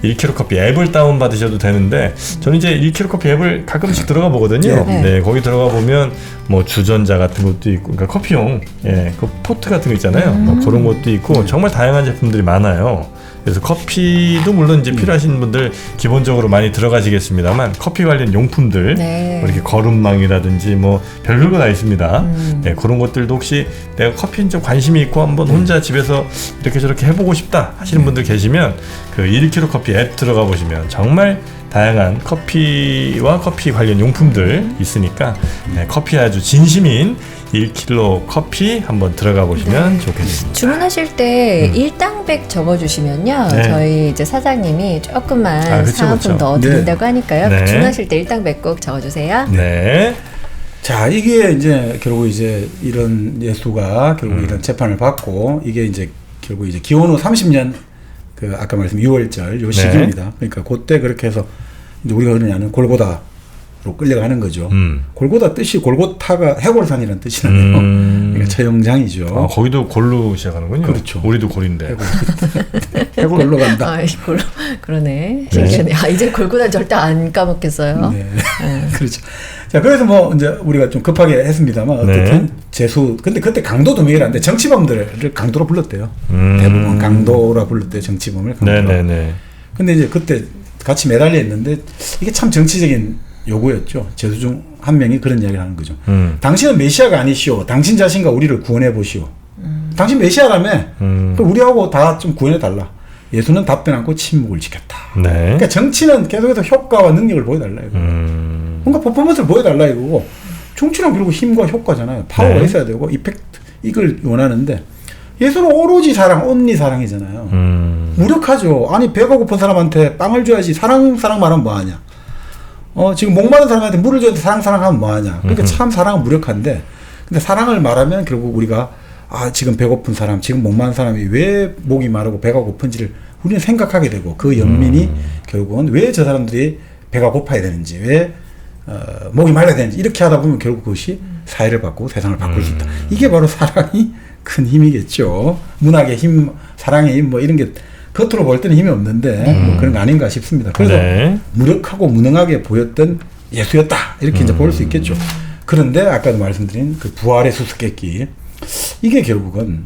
Speaker 2: 1kg 커피 앱을 다운 받으셔도 되는데 저는 이제 1kg 커피 앱을 가끔씩 들어가 보거든요.
Speaker 3: 네.
Speaker 2: 네, 거기 들어가 보면 뭐 주전자 같은 것도 있고, 그러니까 커피용 그 포트 같은 거 있잖아요. 뭐 그런 것도 있고 정말 다양한 제품들이 많아요. 그래서 커피도 물론 이제 필요하신 분들 기본적으로 많이 들어가시겠습니다만 커피 관련 용품들
Speaker 3: 네.
Speaker 2: 뭐 이렇게 거름망이라든지 뭐 별별 거 다 있습니다. 네, 그런 것들도 혹시 내가 커피에 좀 관심이 있고 한번 혼자 집에서 이렇게 저렇게 해보고 싶다 하시는 분들 계시면 그 1kg 커피 앱 들어가 보시면 정말 다양한 커피와 커피 관련 용품들 있으니까 커피에 아주 진심인 1kg 커피 한번 들어가 보시면 좋겠습니다.
Speaker 3: 주문하실 때 일당백 적어주시면요.
Speaker 2: 네.
Speaker 3: 저희 이제 사장님이 조금만
Speaker 2: 그쵸,
Speaker 3: 사은품
Speaker 2: 그쵸.
Speaker 3: 넣어드린다고 하니까요.
Speaker 2: 네.
Speaker 3: 주문하실 때 일당백 꼭 적어주세요.
Speaker 2: 네.
Speaker 1: 자, 이게 이제 결국 이제 이런 예수가 결국 이런 재판을 받고 이게 이제 결국 이제 기원 후 30년 그 아까 말씀 6월절 요 시기입니다. 그러니까 그때 그렇게 해서 이제 우리가 흔히 아는 골고다로 끌려가는 거죠. 골고다 뜻이 골고타가 해골산이라는 뜻이잖아요. 그러니까 처형장이죠.
Speaker 2: 거기도 골로 시작하는군요.
Speaker 1: 그렇죠.
Speaker 2: 우리도 골인데.
Speaker 1: 해골로 간다.
Speaker 3: 아, 그러네. 신기하네. 아, 이제 골고다 절대 안 까먹겠어요.
Speaker 1: 네. 그렇죠. 자, 그래서 뭐 이제 우리가 좀 급하게 했습니다만 어쨌든 제수. 근데 그때 강도도 매일한데 정치범들을 강도로 불렀대요. 대부분 강도라 불렀대요. 정치범을 강도로.
Speaker 2: 네네네.
Speaker 1: 근데 이제 그때 같이 매달려 있는데 이게 참 정치적인 요구였죠. 제수 중 한 명이 그런 이야기를 하는 거죠. 당신은 메시아가 아니시오. 당신 자신과 우리를 구원해 보시오. 당신 메시아라며. 그럼 우리하고 다 좀 구원해 달라. 예수는 답변 않고 침묵을 지켰다.
Speaker 2: 네.
Speaker 1: 그러니까 정치는 계속해서 효과와 능력을 보여달라 이거. 뭔가 퍼포먼스를 보여달라 이거고. 정치는 결국 힘과 효과잖아요. 파워가
Speaker 2: 네.
Speaker 1: 있어야 되고 이펙트 이걸 원하는데 예수는 오로지 사랑, 온리 사랑이잖아요. 무력하죠. 아니 배가 고픈 사람한테 빵을 줘야지 사랑 말하면 뭐하냐. 지금 목마른 사람한테 물을 줘야 사랑하면 뭐하냐. 그러니까 참 사랑은 무력한데 근데 사랑을 말하면 결국 우리가 지금 배고픈 사람, 지금 목마른 사람이 왜 목이 마르고 배가 고픈지를 우리는 생각하게 되고 그 연민이 결국은 왜 저 사람들이 배가 고파야 되는지 왜 목이 말라야 되는지 이렇게 하다 보면 결국 그것이 사회를 바꾸고 세상을 바꿀 수 있다. 이게 바로 사랑이 큰 힘이겠죠. 문학의 힘, 사랑의 힘 뭐 이런 게 겉으로 볼 때는 힘이 없는데 뭐 그런 거 아닌가 싶습니다. 그래서
Speaker 2: 네.
Speaker 1: 무력하고 무능하게 보였던 예수였다 이렇게 이제 볼 수 있겠죠. 그런데 아까도 말씀드린 그 부활의 수수께끼 이게 결국은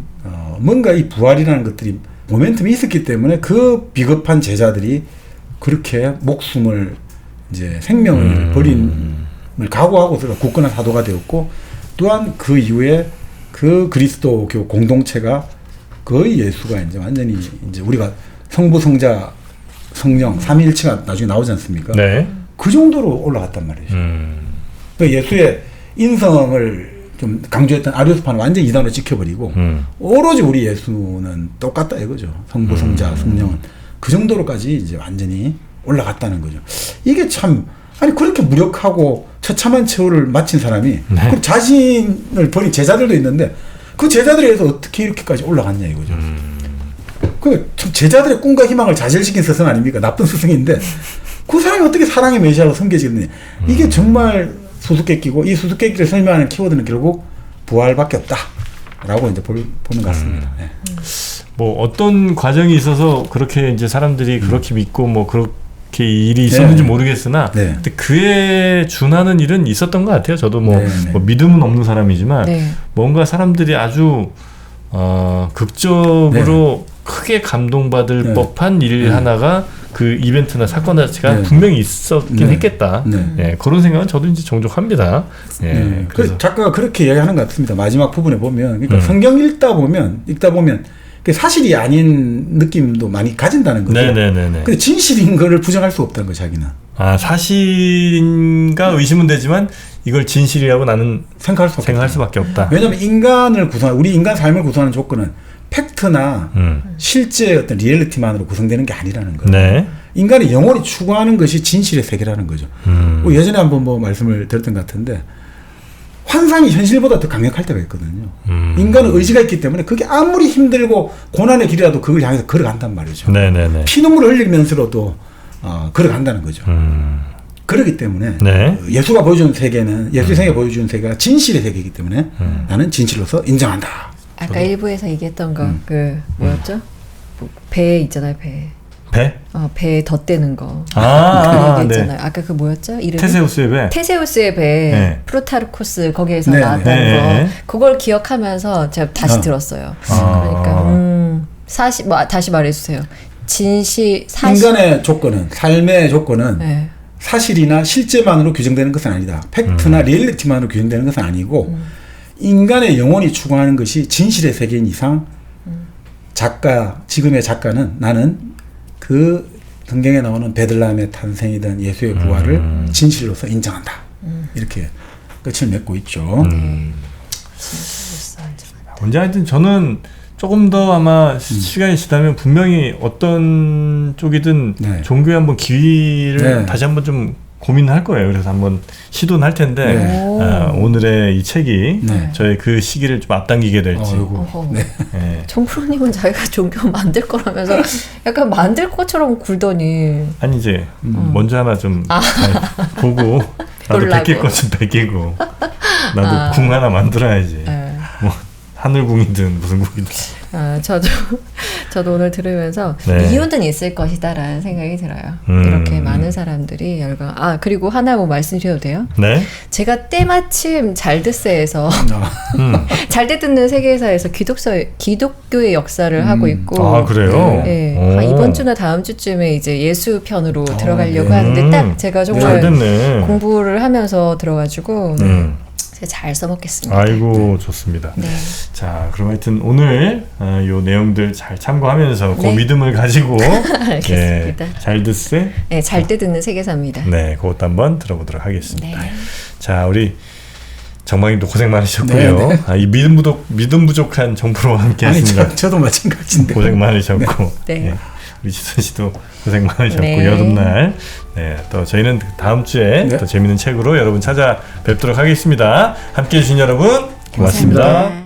Speaker 1: 뭔가 이 부활이라는 것들이 모멘텀이 있었기 때문에 그 비겁한 제자들이 그렇게 목숨을 이제 생명을 버림을 각오하고서 굳건한 사도가 되었고 또한 그 이후에 그 그리스도교 공동체가 거의 예수가 이제 완전히 이제 우리가 성부 성자 성령 삼위일체가 나중에 나오지 않습니까?
Speaker 2: 네.
Speaker 1: 그 정도로 올라갔단 말이죠. 그러니까 예수의 인성을 좀 강조했던 아리오스파는 완전히 이단으로 찍혀버리고 오로지 우리 예수는 똑같다 이거죠. 성부 성자 성령은 그 정도로까지 이제 완전히 올라갔다는 거죠. 이게 참 아니 그렇게 무력하고 처참한 최후를 마친 사람이
Speaker 2: 네.
Speaker 1: 그 자신을 버린 제자들도 있는데 그 제자들에 의해서 어떻게 이렇게까지 올라갔냐 이거죠. 그 제자들의 꿈과 희망을 좌절시킨 스승 아닙니까? 나쁜 스승인데 그 사람이 어떻게 사랑의 메시아로 섬겨지겠느냐. 이게 정말 수수께끼고 이 수수께끼를 설명하는 키워드는 결국 부활밖에 없다라고 이제 보는 것 같습니다. 네.
Speaker 2: 뭐 어떤 과정이 있어서 그렇게 이제 사람들이 그렇게 믿고 뭐 그렇게 일이 있었는지
Speaker 1: 네.
Speaker 2: 모르겠으나
Speaker 1: 네.
Speaker 2: 근데 그에 준하는 일은 있었던 것 같아요. 저도 뭐,
Speaker 1: 네, 네.
Speaker 2: 뭐 믿음은 없는 사람이지만
Speaker 3: 네.
Speaker 2: 뭔가 사람들이 아주 극적으로 크게 감동받을
Speaker 1: 네.
Speaker 2: 법한 일 하나가 그 이벤트나 사건 자체가
Speaker 1: 네.
Speaker 2: 분명히 있었긴
Speaker 1: 네.
Speaker 2: 했겠다.
Speaker 1: 네.
Speaker 2: 예, 그런 생각은 저도 이제 종종 합니다. 예,
Speaker 1: 네.
Speaker 2: 그래서
Speaker 1: 작가가 그렇게 이야기하는 것 같습니다. 마지막 부분에 보면 그러니까
Speaker 2: 음.
Speaker 1: 성경 읽다 보면 그 사실이 아닌 느낌도 많이 가진다는 거죠.
Speaker 2: 네네네네.
Speaker 1: 근데 진실인 거를 부정할 수 없다는 거 자기는.
Speaker 2: 아 사실인가 의심은 되지만 이걸 진실이라고 나는 생각할 수밖에 없다.
Speaker 1: 왜냐하면 우리 인간 삶을 구성하는 조건은 팩트나 실제 어떤 리얼리티만으로 구성되는 게 아니라는 거예요.
Speaker 2: 네.
Speaker 1: 인간이 영원히 추구하는 것이 진실의 세계라는 거죠. 예전에 한번 뭐 말씀을 드렸던 것 같은데 환상이 현실보다 더 강력할 때가 있거든요. 인간은 의지가 있기 때문에 그게 아무리 힘들고 고난의 길이라도 그걸 향해서 걸어간단 말이죠.
Speaker 2: 네네네.
Speaker 1: 피눈물을 흘리면서라도 걸어간다는 거죠. 그렇기 때문에
Speaker 2: 네.
Speaker 1: 예수가 보여주는 세계는 예수의 세계가 보여주는 세계가 진실의 세계이기 때문에 나는 진실로서 인정한다.
Speaker 3: 아까 일부에서 얘기했던 거 그 뭐였죠? 배 있잖아요, 배.
Speaker 2: 배?
Speaker 3: 배 덧대는 거.
Speaker 2: 아,
Speaker 3: 그 얘기
Speaker 2: 네.
Speaker 3: 있잖아요. 아까 그 뭐였죠? 이름이?
Speaker 2: 테세우스의 배.
Speaker 3: 테세우스의 배.
Speaker 2: 네.
Speaker 3: 프로타르코스 거기에서
Speaker 1: 네,
Speaker 3: 나왔던
Speaker 2: 네.
Speaker 3: 거.
Speaker 2: 네.
Speaker 3: 그걸 기억하면서 제가 다시 들었어요. 그러니까 다시 말해주세요. 사실.
Speaker 1: 인간의 조건은 삶의 조건은
Speaker 3: 네.
Speaker 1: 사실이나 실제만으로 규정되는 것은 아니다. 팩트나 리얼리티만으로 규정되는 것은 아니고 인간의 영혼이 추구하는 것이 진실의 세계인 이상 지금의 작가는 나는 그 성경에 나오는 베들레헴의 탄생이든 예수의 부활을 진실로서 인정한다. 이렇게 끝을 맺고 있죠.
Speaker 2: 언제 하여튼 저는 조금 더 아마 시간이 지나면 분명히 어떤 쪽이든
Speaker 1: 네.
Speaker 2: 종교에 한번 기회를
Speaker 1: 네.
Speaker 2: 다시 한번 좀 고민할 거예요. 그래서 한번 시도는 할 텐데
Speaker 1: 네.
Speaker 2: 오늘의 이 책이
Speaker 1: 네.
Speaker 2: 저의 그 시기를 좀 앞당기게 될지.
Speaker 1: 네.
Speaker 2: 네.
Speaker 3: 정프로님은 자기가 종교 만들 거라면서 약간 만들 것처럼 굴더니
Speaker 2: 아니 이제 먼저 하나 좀 잘 보고 나도
Speaker 3: 놀라고.
Speaker 2: 베낄 것 좀 베끼고 나도 궁 하나 만들어야지.
Speaker 3: 네.
Speaker 2: 뭐 하늘궁이든 무슨 궁이든.
Speaker 3: 저도 오늘 들으면서
Speaker 2: 네.
Speaker 3: 이유는 있을 것이다라는 생각이 들어요. 이렇게 많은 사람들이 그리고 하나 뭐 말씀드려도 돼요?
Speaker 2: 네.
Speaker 3: 제가 때마침 잘드세에서 잘드 듣는 세계사에서 기독교의 역사를 하고 있고
Speaker 2: 아 그래요?
Speaker 3: 네.
Speaker 2: 오.
Speaker 3: 이번 주나 다음 주쯤에 이제 예수 편으로 들어가려고
Speaker 1: 네.
Speaker 3: 하는데 딱 제가
Speaker 2: 잘
Speaker 3: 정말
Speaker 2: 됐네.
Speaker 3: 공부를 하면서 들어가지고 제가 잘 써먹겠습니다.
Speaker 2: 아이고 좋습니다.
Speaker 3: 네.
Speaker 2: 자 그럼 하여튼 오늘 요 내용들 잘 참고하면서 그
Speaker 3: 네.
Speaker 2: 믿음을 가지고
Speaker 3: 알겠습니다.
Speaker 2: 잘 듣세.
Speaker 3: 네, 잘때 듣는 세계사입니다.
Speaker 2: 네, 그것도 한번 들어보도록 하겠습니다.
Speaker 3: 네.
Speaker 2: 자 우리 정방님도 고생 많으셨고요.
Speaker 1: 네, 네.
Speaker 2: 이 믿음 부족한 정프로와 함께했습니다.
Speaker 1: 저도 마찬가지인데.
Speaker 2: 고생 많으셨고
Speaker 3: 네.
Speaker 2: 우리 지선 씨도 고생 많으셨고
Speaker 3: 네.
Speaker 2: 여름날 또 저희는 다음 주에
Speaker 1: 네.
Speaker 2: 또 재밌는 책으로 여러분 찾아뵙도록 하겠습니다. 함께해 주신 여러분 고맙습니다.
Speaker 3: 감사합니다.